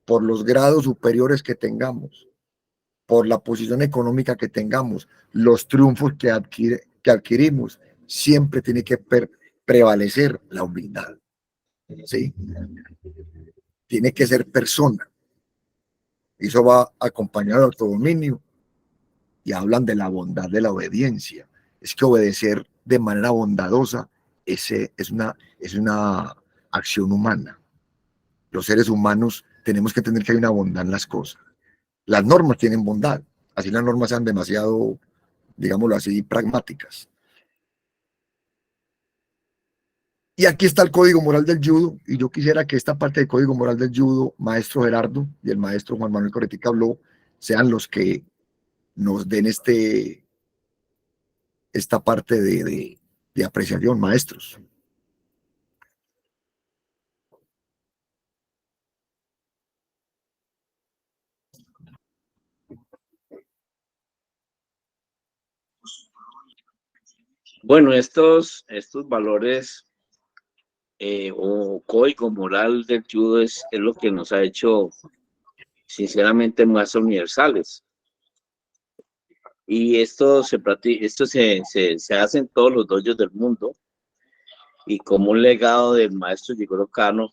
por los grados superiores que tengamos, por la posición económica que tengamos, los triunfos que adquirimos, siempre tiene que prevalecer la humildad, ¿sí? Tiene que ser persona. Eso va acompañado de autodominio y hablan de la bondad de la obediencia. Es que obedecer de manera bondadosa es una acción humana. Los seres humanos tenemos que entender que hay una bondad en las cosas. Las normas tienen bondad, así las normas sean demasiado, digámoslo así, pragmáticas. Y aquí está el código moral del judo, y yo quisiera que esta parte del código moral del judo, maestro Gerardo y el maestro Juan Manuel Corretica habló, sean los que nos den esta parte de apreciación, maestros. Bueno, estos valores o código moral del judo es lo que nos ha hecho, sinceramente, más universales. Y esto se hace en todos los dojos del mundo y como un legado del maestro Jigoro Kano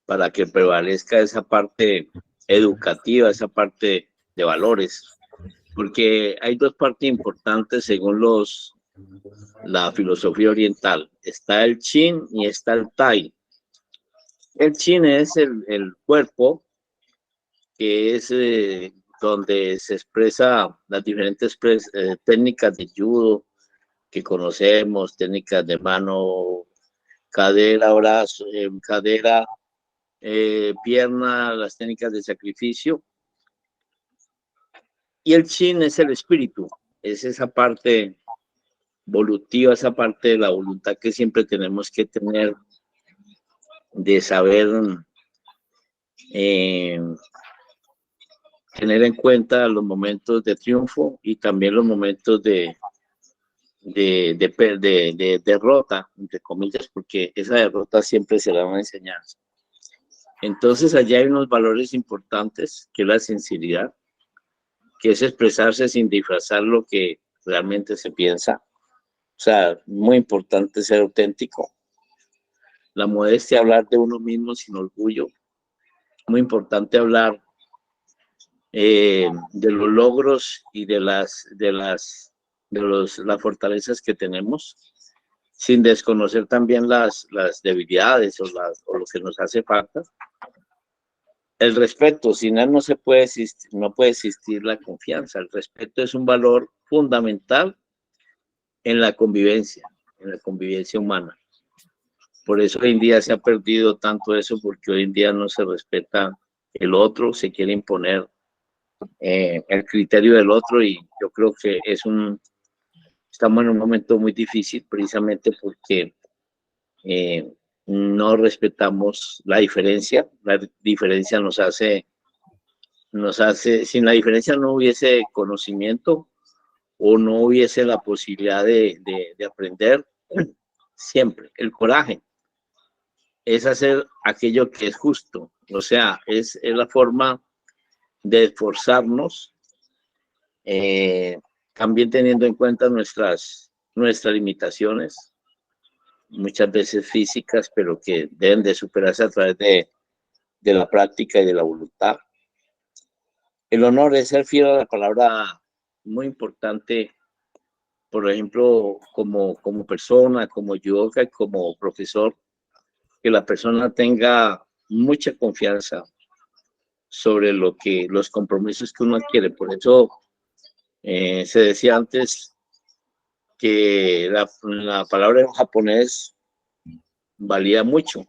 para que prevalezca esa parte educativa, esa parte de valores. Porque hay dos partes importantes según la filosofía oriental. Está el Chin y está el Tai. El Chin es el cuerpo, que es donde se expresa las diferentes técnicas de judo que conocemos, técnicas de mano, cadera, brazo, cadera, pierna, las técnicas de sacrificio. Y el Chin es el espíritu, es esa parte evolutiva, esa parte de la voluntad que siempre tenemos que tener, de saber tener en cuenta los momentos de triunfo y también los momentos de derrota, entre comillas, porque esa derrota siempre será una enseñanza. Entonces allá hay unos valores importantes, que es la sinceridad, que es expresarse sin disfrazar lo que realmente se piensa. O sea, muy importante ser auténtico. La modestia, hablar de uno mismo sin orgullo. Muy importante hablar de los logros y de las fortalezas que tenemos, sin desconocer también las debilidades o lo que nos hace falta. El respeto, sin él no puede existir la confianza. El respeto es un valor fundamental en la convivencia humana. Por eso hoy en día se ha perdido tanto eso, porque hoy en día no se respeta el otro, se quiere imponer el criterio del otro, y yo creo que estamos en un momento muy difícil precisamente porque no respetamos la diferencia. La diferencia nos hace, sin la diferencia no hubiese conocimiento o no hubiese la posibilidad de aprender. Siempre el coraje es hacer aquello que es justo, o sea, es la forma de esforzarnos, también teniendo en cuenta nuestras limitaciones, muchas veces físicas, pero que deben de superarse a través de la práctica y de la voluntad. El honor es ser fiel a la palabra, muy importante, por ejemplo, como persona, como yoga, como profesor, que la persona tenga mucha confianza sobre los compromisos que uno adquiere. Por eso se decía antes que la palabra en japonés valía mucho,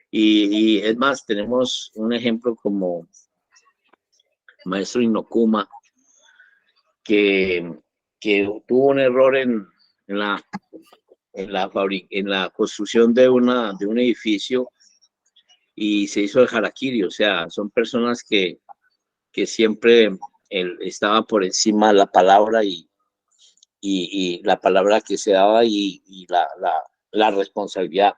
y es más, tenemos un ejemplo como maestro Inokuma, que tuvo un error en la construcción de un edificio, y se hizo el harakiri. O sea, son personas que siempre estaban por encima de la palabra, y la palabra que se daba, y la responsabilidad.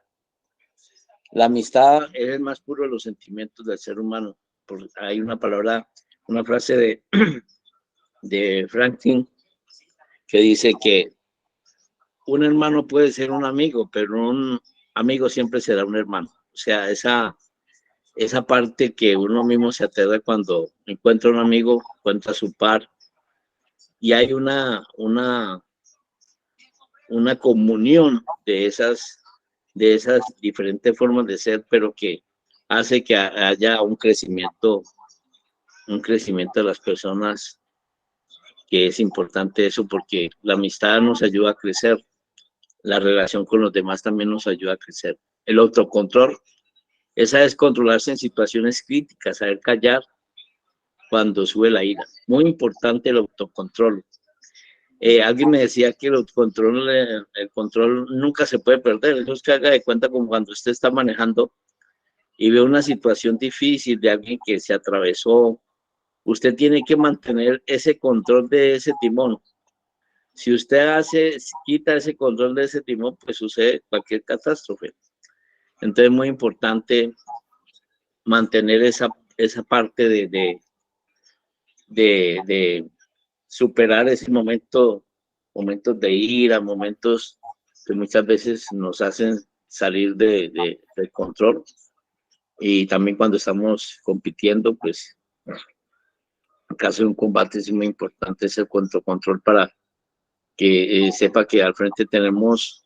La amistad es el más puro de los sentimientos del ser humano. Hay una frase de Franklin que dice que un hermano puede ser un amigo, pero un amigo siempre será un hermano. O sea, esa parte que uno mismo se aterra cuando encuentra un amigo, encuentra su par, y hay una comunión de esas diferentes formas de ser, pero que hace que haya un crecimiento de las personas, que es importante eso, porque la amistad nos ayuda a crecer, la relación con los demás también nos ayuda a crecer. El autocontrol, esa es controlarse en situaciones críticas, saber callar cuando sube la ira. Muy importante el autocontrol. Alguien me decía que el control nunca se puede perder. Eso es que haga de cuenta como cuando usted está manejando y ve una situación difícil de alguien que se atravesó. Usted tiene que mantener ese control de ese timón. Si usted quita ese control de ese timón, pues sucede cualquier catástrofe. Entonces es muy importante mantener esa parte de superar ese momentos de ira, momentos que muchas veces nos hacen salir del control. Y también cuando estamos compitiendo, pues en caso de un combate es muy importante ese control, para que sepa que al frente tenemos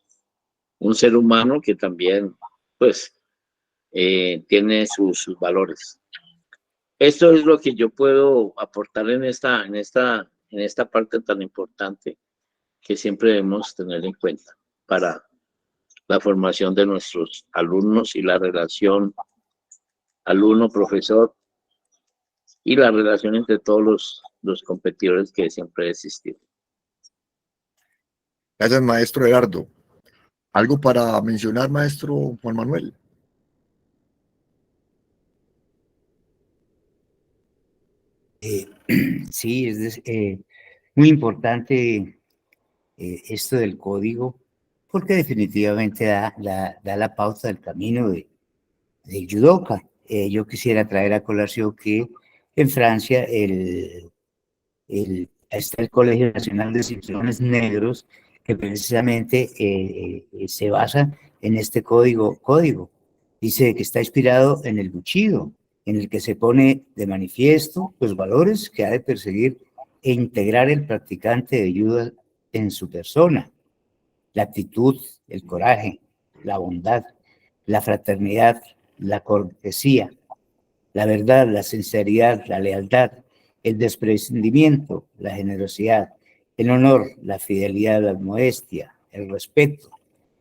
un ser humano que también pues tiene sus valores. Esto es lo que yo puedo aportar en esta parte tan importante, que siempre debemos tener en cuenta para la formación de nuestros alumnos, y la relación alumno-profesor, y la relación entre todos los competidores que siempre ha existido. Gracias, maestro Gerardo. ¿Algo para mencionar, maestro Juan Manuel? Sí, es muy importante esto del código, porque definitivamente da la pauta del camino de del judoka. Yo quisiera traer a colación que en Francia está el Colegio Nacional de Cinturones Negros, que precisamente se basa en este código. Dice que está inspirado en el Bushido, en el que se pone de manifiesto los valores que ha de perseguir e integrar el practicante de judo en su persona: la actitud, el coraje, la bondad, la fraternidad, la cortesía, la verdad, la sinceridad, la lealtad, el desprendimiento, la generosidad, el honor, la fidelidad, la modestia, el respeto,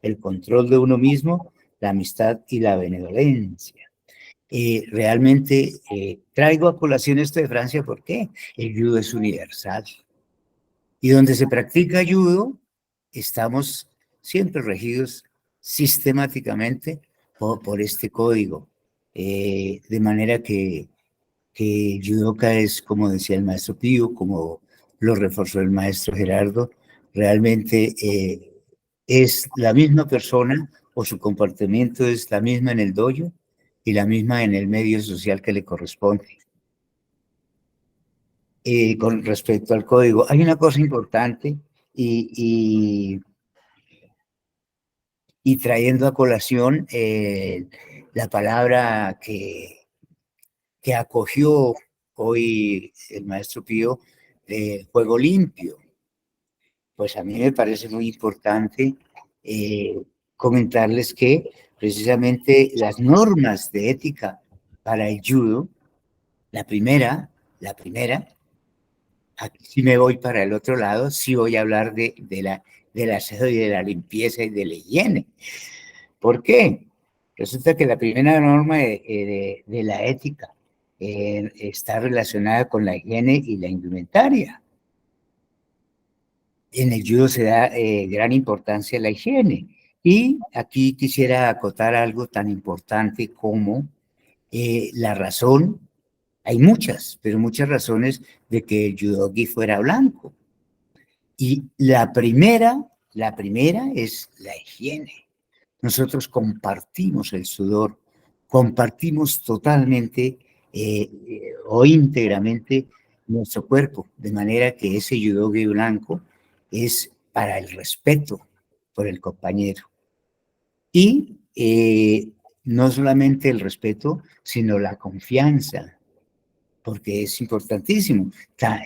el control de uno mismo, la amistad y la benevolencia. Realmente traigo a colación esto de Francia porque el judo es universal. Y donde se practica judo, estamos siempre regidos sistemáticamente por este código. De manera que judoka es, como decía el maestro Pío, como lo reforzó el maestro Gerardo, realmente es la misma persona, o su comportamiento es la misma en el dojo y la misma en el medio social que le corresponde. Con respecto al código, hay una cosa importante y trayendo a colación la palabra que acogió hoy el maestro Pío, juego limpio. Pues a mí me parece muy importante comentarles que precisamente las normas de ética para el judo, la primera, aquí sí me voy para el otro lado, sí voy a hablar del aseo y de la limpieza y de la higiene. ¿Por qué? Resulta que la primera norma de la ética está relacionada con la higiene y la indumentaria. En el judo se da gran importancia a la higiene. Y aquí quisiera acotar algo tan importante como la razón. Hay muchas, pero muchas razones de que el judogi fuera blanco. Y la primera es la higiene. Nosotros compartimos el sudor, compartimos totalmente o íntegramente nuestro cuerpo, de manera que ese judogi blanco es para el respeto por el compañero. Y no solamente el respeto, sino la confianza, porque es importantísimo.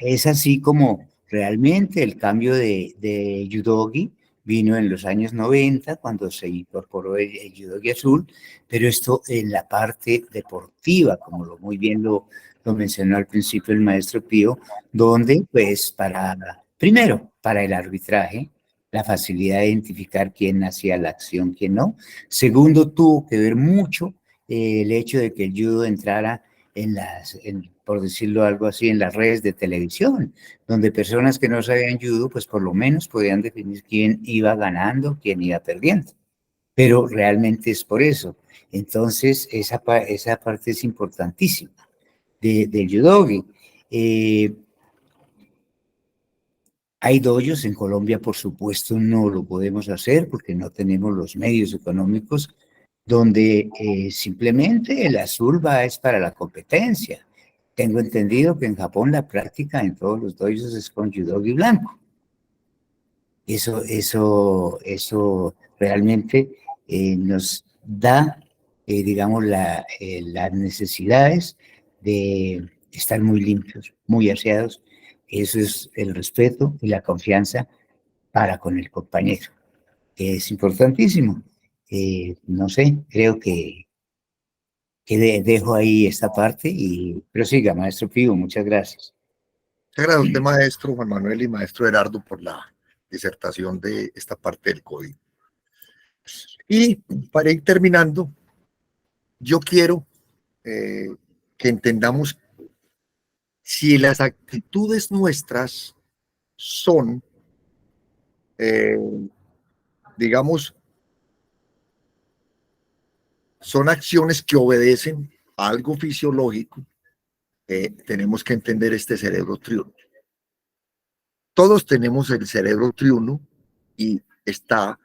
Es así como realmente el cambio de judogi vino en los años 90, cuando se incorporó el judogi azul, pero esto en la parte deportiva, como muy bien lo mencionó al principio el maestro Pío, donde pues primero, para el arbitraje, la facilidad de identificar quién hacía la acción, quién no. Segundo, tuvo que ver mucho el hecho de que el judo entrara por decirlo algo así, en las redes de televisión, donde personas que no sabían judo, pues por lo menos podían definir quién iba ganando, quién iba perdiendo. Pero realmente es por eso. Entonces, esa parte es importantísima del judogi. Hay dojos en Colombia, por supuesto, no lo podemos hacer porque no tenemos los medios económicos, donde simplemente el azul es para la competencia. Tengo entendido que en Japón la práctica en todos los dojos es con judogi blanco. Eso realmente nos da, digamos, las necesidades de estar muy limpios, muy aseados. Eso es el respeto y la confianza para con el compañero, que es importantísimo. No sé, creo que dejo ahí esta parte y prosiga, maestro Pío, muchas gracias. Muchas gracias a usted, maestro Juan Manuel y maestro Gerardo, por la disertación de esta parte del código. Y para ir terminando, yo quiero que entendamos si las actitudes nuestras son, digamos, son acciones que obedecen a algo fisiológico, tenemos que entender este cerebro triuno. Todos tenemos el cerebro triuno y está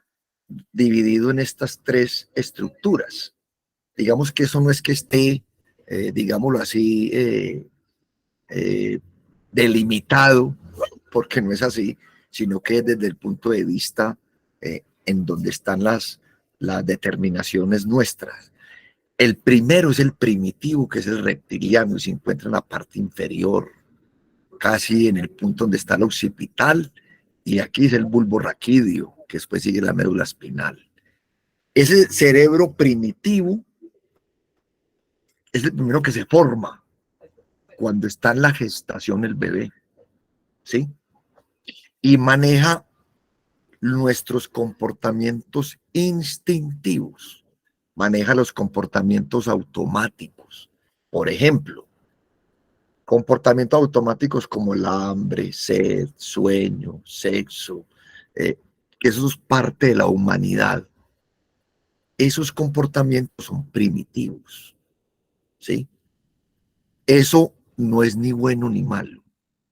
dividido en estas tres estructuras. digamos que eso no es que esté, digámoslo así, delimitado, porque no es así, sino que desde el punto de vista en donde están las determinaciones nuestras. El primero es el primitivo, que es el reptiliano, y se encuentra en la parte inferior, casi en el punto donde está el occipital, y aquí es el bulbo raquídeo, que después sigue la médula espinal. Ese cerebro primitivo es el primero que se forma cuando está en la gestación el bebé, ¿sí? Y maneja nuestros comportamientos instintivos, maneja los comportamientos automáticos. Por ejemplo, comportamientos automáticos como el hambre, sed, sueño, sexo, que eso es parte de la humanidad. Esos comportamientos son primitivos, ¿sí? Eso no es ni bueno ni malo,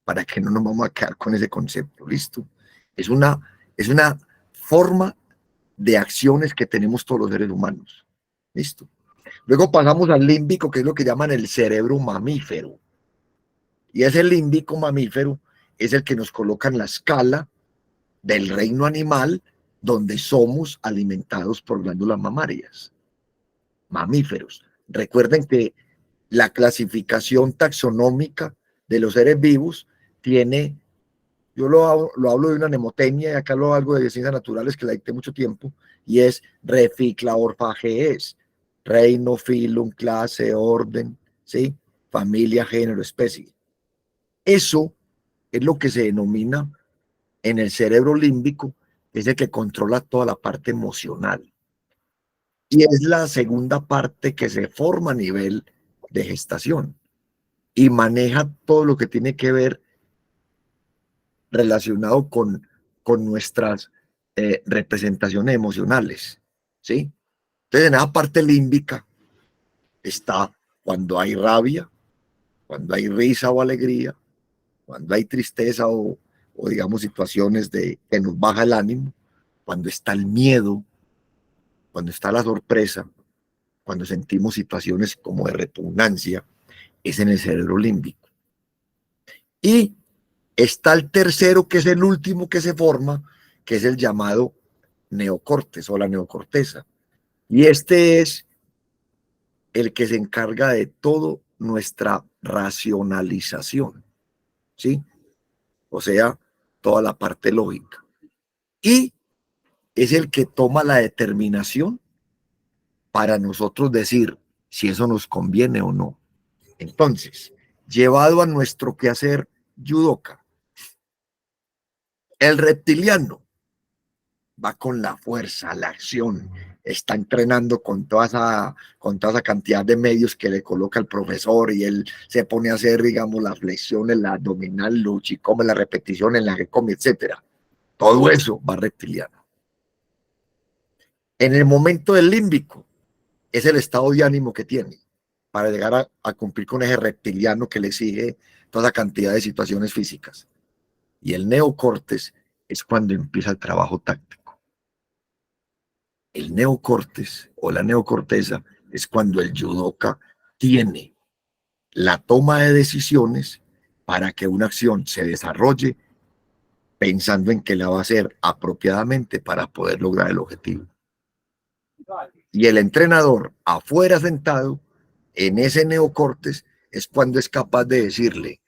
para que no nos vamos a quedar con ese concepto, ¿listo? Es una forma de acciones que tenemos todos los seres humanos, ¿listo? Luego pasamos al límbico, que es lo que llaman el cerebro mamífero. Y ese límbico mamífero es el que nos coloca en la escala del reino animal, donde somos alimentados por glándulas mamarias. Mamíferos. Recuerden que la clasificación taxonómica de los seres vivos tiene, yo lo hablo de una mnemotecnia, y acá lo hablo de ciencias naturales que la dicté mucho tiempo, y es reficla orfages, reino, filum, clase, orden, ¿sí? Familia, género, especie. Eso es lo que se denomina en el cerebro límbico, es el que controla toda la parte emocional. Y es la segunda parte que se forma a nivel de gestación y maneja todo lo que tiene que ver relacionado con nuestras representaciones emocionales, ¿sí? Entonces, en esa parte límbica está cuando hay rabia, cuando hay risa o alegría, cuando hay tristeza o digamos situaciones que nos baja el ánimo, cuando está el miedo, cuando está la sorpresa, cuando sentimos situaciones como de repugnancia, es en el cerebro límbico. Y está el tercero, que es el último que se forma, que es el llamado neocortes o la neocorteza. Y este es el que se encarga de toda nuestra racionalización, ¿sí? O sea, toda la parte lógica. Y es el que toma la determinación para nosotros decir si eso nos conviene o no. Entonces, llevado a nuestro quehacer yudoka, el reptiliano va con la fuerza, la acción, está entrenando con toda esa cantidad de medios que le coloca el profesor, y él se pone a hacer, digamos, las flexiones, la abdominal, luchicome, la repetición en la que come, etcétera. Todo eso va reptiliano. En el momento del límbico, es el estado de ánimo que tiene para llegar a cumplir con ese reptiliano que le exige toda cantidad de situaciones físicas. Y el neocortes es cuando empieza el trabajo táctico. El neocortes o la neocorteza es cuando el yudoka tiene la toma de decisiones para que una acción se desarrolle pensando en que la va a hacer apropiadamente para poder lograr el objetivo. Y el entrenador afuera sentado en ese neocortes es cuando es capaz de decirle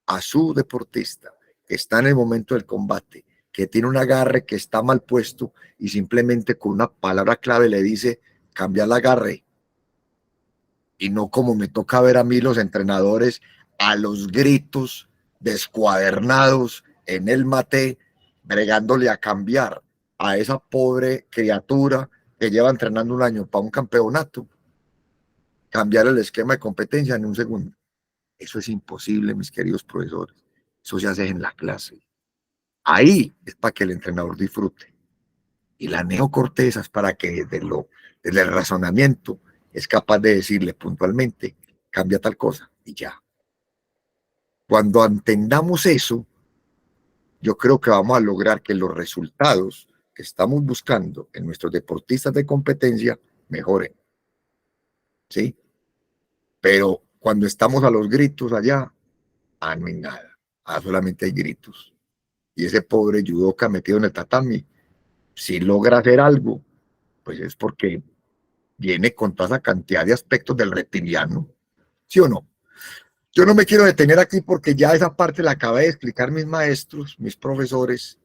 a su deportista que está en el momento del combate, que tiene un agarre que está mal puesto, y simplemente con una palabra clave le dice: cambia el agarre. Y no como me toca ver a mí los entrenadores a los gritos, descuadernados en el mate, bregándole a cambiar a esa pobre criatura que lleva entrenando un año para un campeonato, cambiar el esquema de competencia en un segundo. Eso es imposible, mis queridos profesores. Eso se hace en la clase. Ahí es para que el entrenador disfrute. Y la neocorteza es para que desde el razonamiento es capaz de decirle puntualmente: cambia tal cosa, y ya. Cuando entendamos eso, yo creo que vamos a lograr que los resultados que estamos buscando en nuestros deportistas de competencia mejoren. ¿sí? Pero cuando estamos a los gritos allá, no hay nada, solamente hay gritos. Y ese pobre judoka metido en el tatami, si logra hacer algo, pues es porque viene con toda esa cantidad de aspectos del reptiliano, ¿sí o no? Yo no me quiero detener aquí porque ya esa parte la acabé de explicar mis maestros, mis profesores,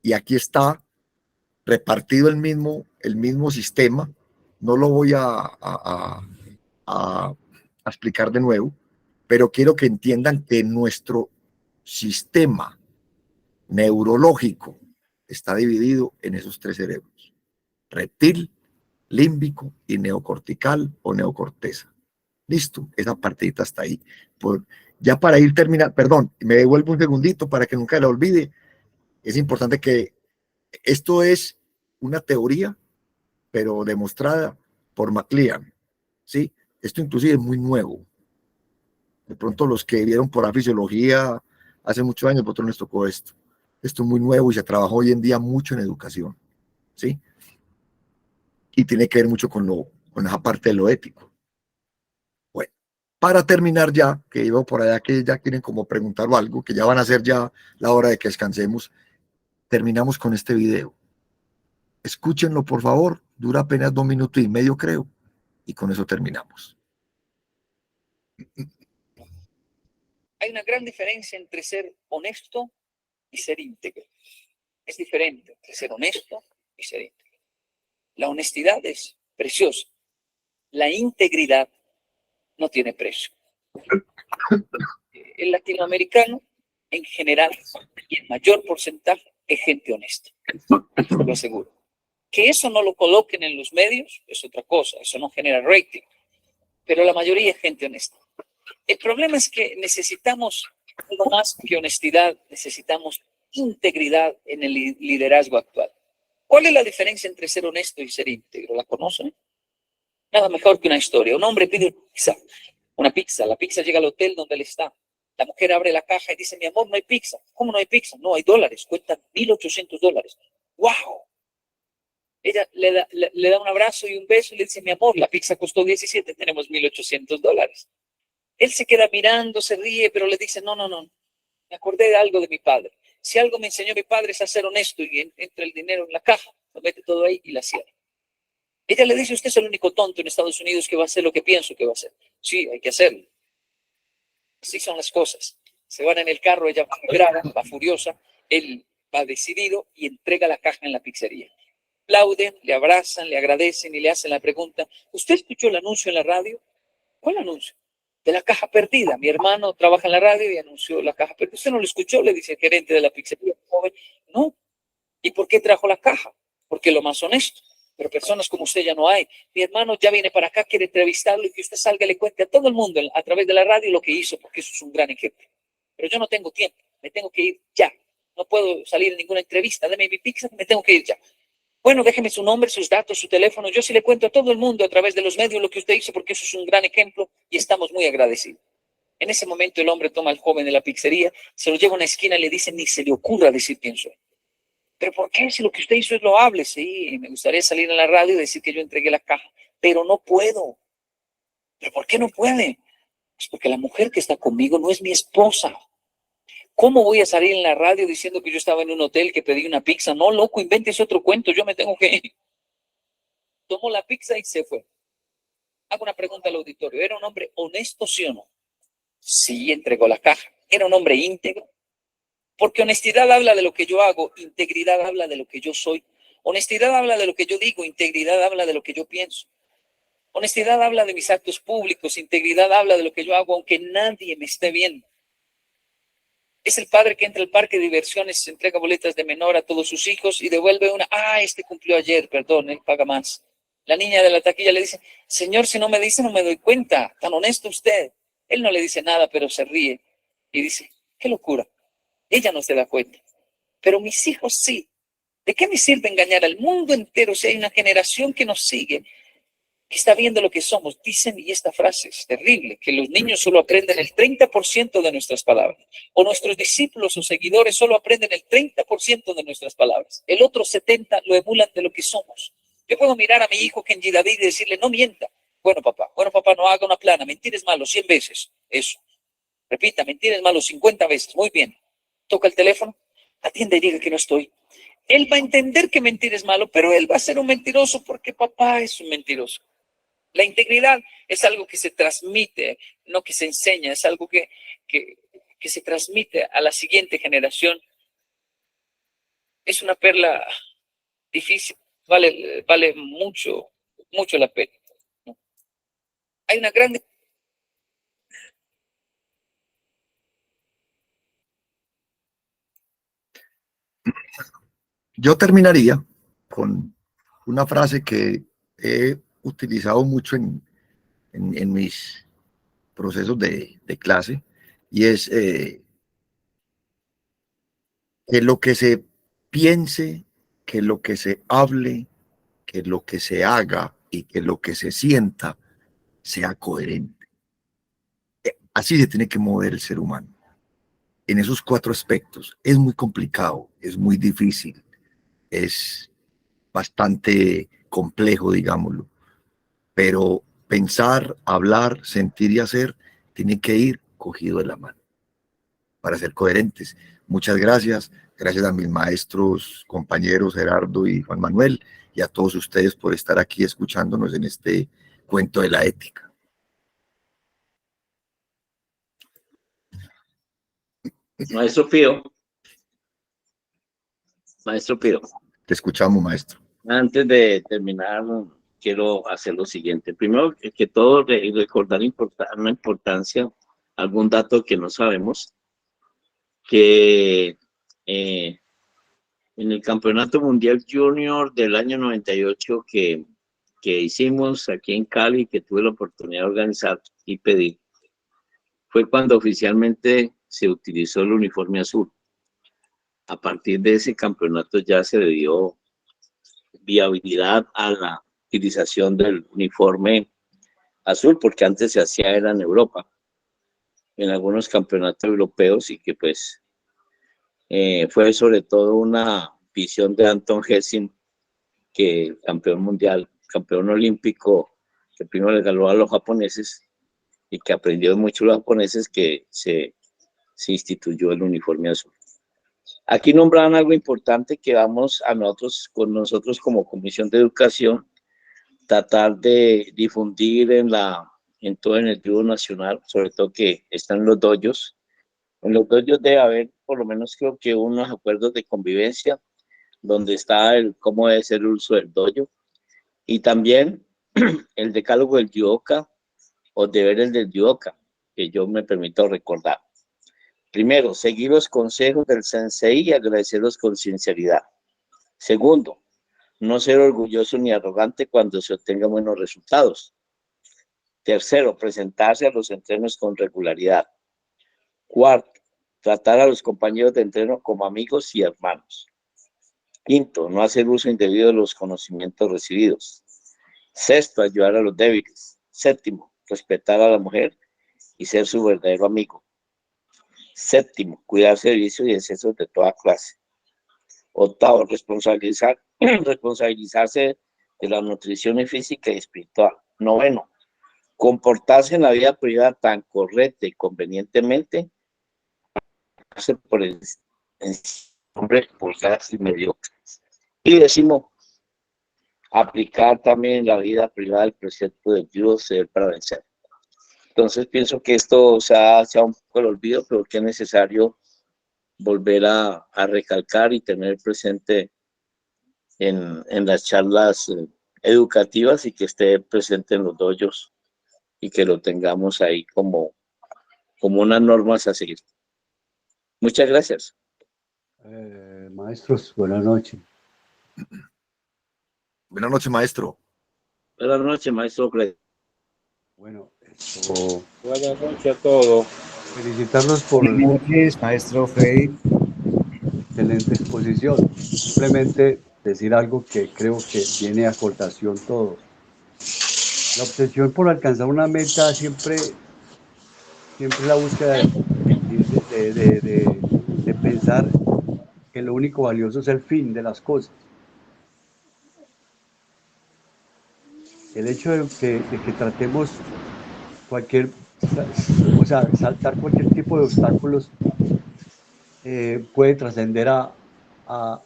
y aquí está repartido el mismo sistema. No lo voy a explicar de nuevo, pero quiero que entiendan que nuestro sistema neurológico está dividido en esos tres cerebros: reptil, límbico y neocortical o neocorteza. Listo, esa partidita está ahí. Ya para ir terminando, perdón, me devuelvo un segundito para que nunca la olvide. Es importante que esto es una teoría, pero demostrada por MacLean, ¿sí? Esto inclusive es muy nuevo. De pronto los que vieron por la fisiología hace muchos años, vosotros les tocó esto. Esto es muy nuevo y se trabaja hoy en día mucho en educación, ¿sí? Y tiene que ver mucho con esa parte de lo ético. Bueno, para terminar ya, que iba por allá que ya quieren como preguntar o algo, que ya van a ser ya la hora de que descansemos, terminamos con este video. Escúchenlo, por favor, dura apenas 2 minutos y medio, creo, y con eso terminamos. Hay una gran diferencia entre ser honesto y ser íntegro. Es diferente entre ser honesto y ser íntegro. La honestidad es preciosa. La integridad no tiene precio. El latinoamericano, en general, y en mayor porcentaje, es gente honesta. Lo aseguro. Que eso no lo coloquen en los medios es otra cosa. Eso no genera rating. Pero la mayoría es gente honesta. El problema es que necesitamos algo más que honestidad, necesitamos integridad en el liderazgo actual. ¿Cuál es la diferencia entre ser honesto y ser íntegro? ¿La conocen? Nada mejor que una historia. Un hombre pide una pizza. La pizza llega al hotel donde él está. La mujer abre la caja y dice: mi amor, no hay pizza. ¿Cómo no hay pizza? No, hay dólares. Cuestan $1,800. ¡Wow! Ella le da un abrazo y un beso y le dice: mi amor, la pizza costó 17, tenemos $1,800. Él se queda mirando, se ríe, pero le dice: no, me acordé de algo de mi padre. Si algo me enseñó mi padre es a ser honesto, y entra el dinero en la caja, lo mete todo ahí y la cierra. Ella le dice: usted es el único tonto en Estados Unidos que va a hacer lo que pienso que va a hacer. Sí, hay que hacerlo. Así son las cosas. Se van en el carro, ella va brava, va furiosa, él va decidido y entrega la caja en la pizzería. Aplauden, le abrazan, le agradecen y le hacen la pregunta: ¿usted escuchó el anuncio en la radio? ¿Cuál anuncio? De la caja perdida. Mi hermano trabaja en la radio y anunció la caja perdida. ¿Usted no lo escuchó? Le dice el gerente de la pizzería, joven. No. ¿Y por qué trajo la caja? Porque lo más honesto. Pero personas como usted ya no hay. Mi hermano ya viene para acá, quiere entrevistarlo y que usted salga y le cuente a todo el mundo a través de la radio lo que hizo, porque eso es un gran ejemplo. Pero yo no tengo tiempo, me tengo que ir ya. No puedo salir en ninguna entrevista. Deme mi pizza, me tengo que ir ya. Bueno, déjeme su nombre, sus datos, su teléfono. Yo sí le cuento a todo el mundo a través de los medios lo que usted hizo, porque eso es un gran ejemplo y estamos muy agradecidos. En ese momento el hombre toma al joven de la pizzería, se lo lleva a una esquina y le dice: ni se le ocurra decir quién soy. ¿Pero por qué? Si lo que usted hizo es loable. Sí, me gustaría salir en la radio y decir que yo entregué la caja, pero no puedo. ¿Pero por qué no puede? Es porque la mujer que está conmigo no es mi esposa. ¿Cómo voy a salir en la radio diciendo que yo estaba en un hotel, que pedí una pizza? No, loco, inventes otro cuento, yo me tengo que ir. Tomó la pizza y se fue. Hago una pregunta al auditorio: ¿era un hombre honesto, sí o no? Sí, entregó la caja. ¿Era un hombre íntegro? Porque honestidad habla de lo que yo hago, integridad habla de lo que yo soy. Honestidad habla de lo que yo digo, integridad habla de lo que yo pienso. Honestidad habla de mis actos públicos, integridad habla de lo que yo hago aunque nadie me esté viendo. Es el padre que entra al parque de diversiones, entrega boletas de menor a todos sus hijos y devuelve una: este cumplió ayer, perdón, él paga más. La niña de la taquilla le dice: señor, si no me dice no me doy cuenta, tan honesto usted. Él no le dice nada, pero se ríe y dice: qué locura. Ella no se da cuenta, pero mis hijos sí. ¿De qué me sirve engañar al mundo entero si hay una generación que nos sigue, que está viendo lo que somos? Dicen, y esta frase es terrible, que los niños solo aprenden el 30% de nuestras palabras, o nuestros discípulos o seguidores solo aprenden el 30% de nuestras palabras. El otro 70% lo emulan de lo que somos. Yo puedo mirar a mi hijo Kenji David y decirle: no mienta, Bueno, papá, no haga una plana. Mentir es malo 100 veces. Eso. Repita, mentir es malo 50 veces. Muy bien. Toca el teléfono, atiende y diga que no estoy. Él va a entender que mentir es malo, pero él va a ser un mentiroso porque papá es un mentiroso. La integridad es algo que se transmite, no que se enseña, es algo que se transmite a la siguiente generación. Es una perla difícil, vale mucho la pena. Hay una gran... Yo terminaría con una frase que he utilizado mucho en mis procesos de clase, y es que lo que se piense, que lo que se hable, que lo que se haga y que lo que se sienta sea coherente. Así se tiene que mover el ser humano. En esos 4 aspectos es muy complicado, es muy difícil, es bastante complejo, digámoslo, pero pensar, hablar, sentir y hacer tiene que ir cogido de la mano para ser coherentes. Muchas gracias. Gracias a mis maestros, compañeros Gerardo y Juan Manuel, y a todos ustedes por estar aquí escuchándonos en este cuento de la ética. Maestro Pío. Te escuchamos, maestro. Antes de terminar, quiero hacer lo siguiente. Primero que todo, recordar una importancia, algún dato que no sabemos, que en el Campeonato Mundial Junior del año 98 que hicimos aquí en Cali, que tuve la oportunidad de organizar y pedir, fue cuando oficialmente se utilizó el uniforme azul. A partir de ese campeonato ya se le dio viabilidad a la utilización del uniforme azul, porque antes se hacía era en Europa, en algunos campeonatos europeos, y que pues fue sobre todo una visión de Anton Hessing, que campeón mundial, campeón olímpico, que primero le ganó a los japoneses y que aprendió mucho los japoneses, que se instituyó el uniforme azul. Aquí nombraban algo importante que vamos a con nosotros como Comisión de Educación, tratar de difundir en todo el tribuno nacional, sobre todo que están los dojos. En los dojos debe haber, por lo menos creo que unos acuerdos de convivencia, donde está cómo debe ser el uso del dojo, y también el decálogo del yudoka, o deberes del yudoka, que yo me permito recordar. Primero, seguir los consejos del sensei y agradecerlos con sinceridad. Segundo, no ser orgulloso ni arrogante cuando se obtengan buenos resultados. Tercero, presentarse a los entrenos con regularidad. Cuarto, tratar a los compañeros de entreno como amigos y hermanos. Quinto, no hacer uso indebido de los conocimientos recibidos. Sexto, ayudar a los débiles. Séptimo, respetar a la mujer y ser su verdadero amigo. Séptimo, cuidarse de vicios y excesos de toda clase. Octavo, responsabilizarse de la nutrición física y espiritual. Noveno, comportarse en la vida privada tan correcta y convenientemente por el hombre vulgares y mediocres. Y décimo, aplicar también en la vida privada el precepto de Dios, ser para vencer. Entonces pienso que esto se ha un poco el olvido, pero que es necesario volver a recalcar y tener presente en las charlas educativas, y que esté presente en los dojos y que lo tengamos ahí como unas normas a seguir. Muchas gracias. Maestros, buenas noches. Buenas noches, maestro. Buenas noches, maestro. Bueno, buenas noches a todos. Felicitarlos por Buenas noches, maestro Freddy. Excelente exposición. Simplemente decir algo que creo que viene a colación todo. La obsesión por alcanzar una meta siempre la búsqueda de pensar que lo único valioso es el fin de las cosas. El hecho de que tratemos cualquier, o sea, saltar cualquier tipo de obstáculos puede trascender a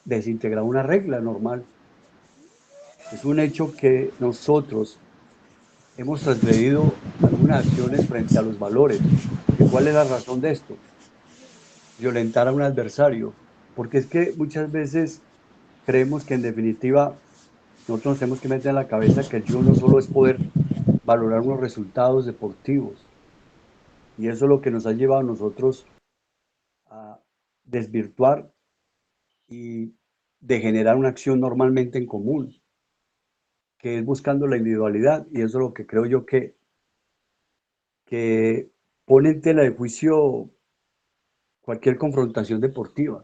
desintegrar una regla normal. Es un hecho que nosotros hemos transgredido algunas acciones frente a los valores. ¿Y cuál es la razón de esto? Violentar a un adversario. Porque es que muchas veces creemos que en definitiva nosotros nos tenemos que meter en la cabeza que el judo no solo es poder valorar unos resultados deportivos. Y eso es lo que nos ha llevado a nosotros a desvirtuar y degenerar una acción normalmente en común, que es buscando la individualidad. Y eso es lo que creo yo que pone en tela de juicio cualquier confrontación deportiva.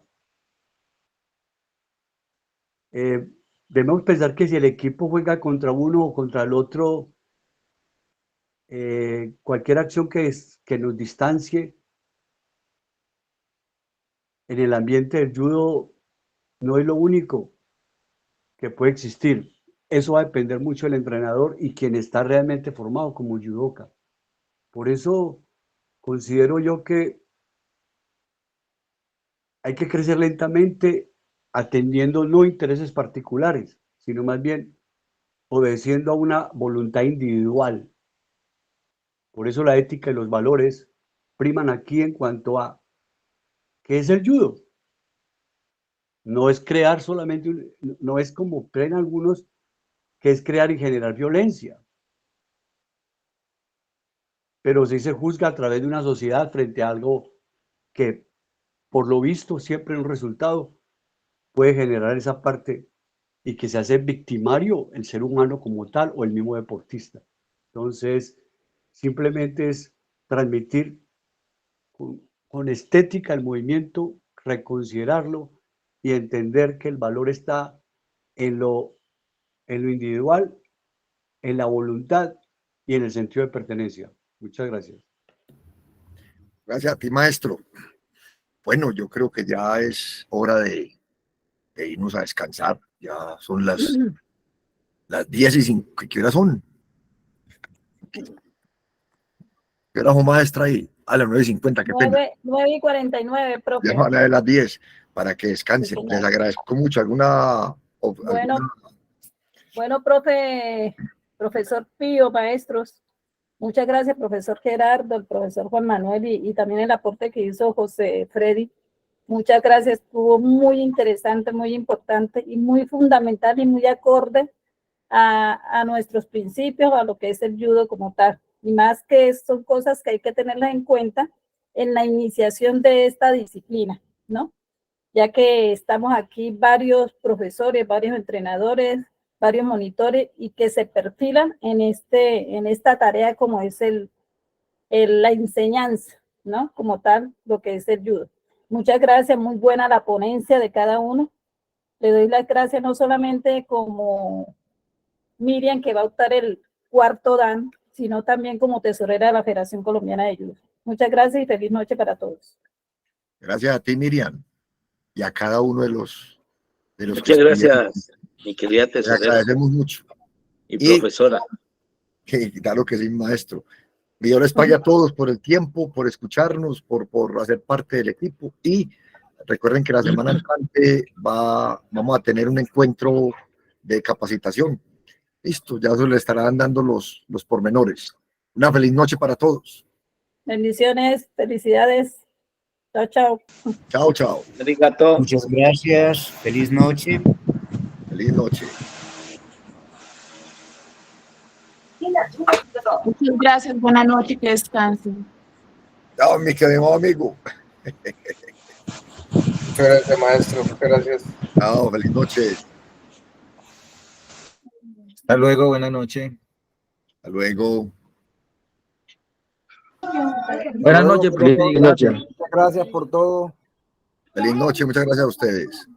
Debemos pensar que si el equipo juega contra uno o contra el otro, cualquier acción que nos distancie en el ambiente del judo no es lo único que puede existir. Eso va a depender mucho del entrenador y quien está realmente formado como judoka. Por eso considero yo que hay que crecer lentamente atendiendo no intereses particulares, sino más bien obedeciendo a una voluntad individual. Por eso la ética y los valores priman aquí en cuanto a qué es el judo. No es crear solamente, no es como creen algunos, que es crear y generar violencia. Pero sí se juzga a través de una sociedad frente a algo que, por lo visto, siempre un resultado puede generar esa parte y que se hace victimario el ser humano como tal o el mismo deportista. Entonces, simplemente es transmitir con estética el movimiento, reconsiderarlo y entender que el valor está en lo individual, en la voluntad y en el sentido de pertenencia. Muchas gracias. Gracias a ti, maestro. Bueno, yo creo que ya es hora de irnos a descansar. Ya son las 10:05. ¿Qué horas son? ¿Qué hora son, maestra ahí? A las 9:50, qué pena. 9:49, Ya profe. van a de las 10 para que descansen. Sí, Les agradezco mucho. ¿Alguna bueno, bueno, profe, profesor Pío, maestros. Muchas gracias, profesor Gerardo, el profesor Juan Manuel y también el aporte que hizo José Freddy. Muchas gracias, estuvo muy interesante, muy importante y muy fundamental y muy acorde a nuestros principios, a lo que es el judo como tal. Y más que son cosas que hay que tenerlas en cuenta en la iniciación de esta disciplina, ¿no? Ya que estamos aquí varios profesores, varios entrenadores, varios monitores y que se perfilan en esta tarea como es la enseñanza, ¿no? Como tal, lo que es el judo. Muchas gracias, muy buena la ponencia de cada uno. Le doy las gracias no solamente como Miriam, que va a optar el cuarto dan, sino también como tesorera de la Federación Colombiana de Judo. Muchas gracias y feliz noche para todos. Gracias a ti, Miriam, y a cada uno de los Muchas gracias, mi querida Les tesorera agradecemos mucho. y profesora. Claro que sí, maestro. Dios les pague a todos por el tiempo, por escucharnos, por hacer parte del equipo. Y recuerden que la semana entrante vamos a tener un encuentro de capacitación. Listo, ya se le estarán dando los pormenores. Una feliz noche para todos. Bendiciones, felicidades. Chao, chao. Chao, chao. Arigato. Muchas gracias. Feliz noche. Feliz noche. Muchas gracias, buena noche, que descansen. Chao, mi querido amigo. Muchas gracias, maestro. Muchas gracias. Chao, feliz noche. Hasta luego, buena noche. Hasta luego. Buenas noches, profe. Feliz Gracias. noche. Muchas gracias por todo. Feliz noche, muchas gracias a ustedes.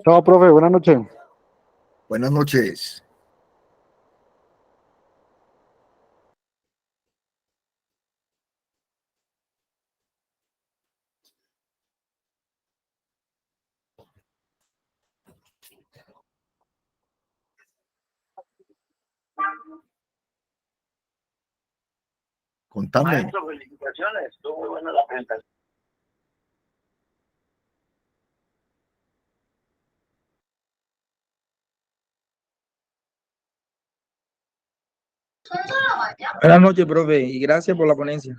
Chao, profe, buenas noches. Buenas noches. Contame. Maestro, felicitaciones. Estuvo muy buena la presentación. Buenas noches, profe, y gracias por la ponencia.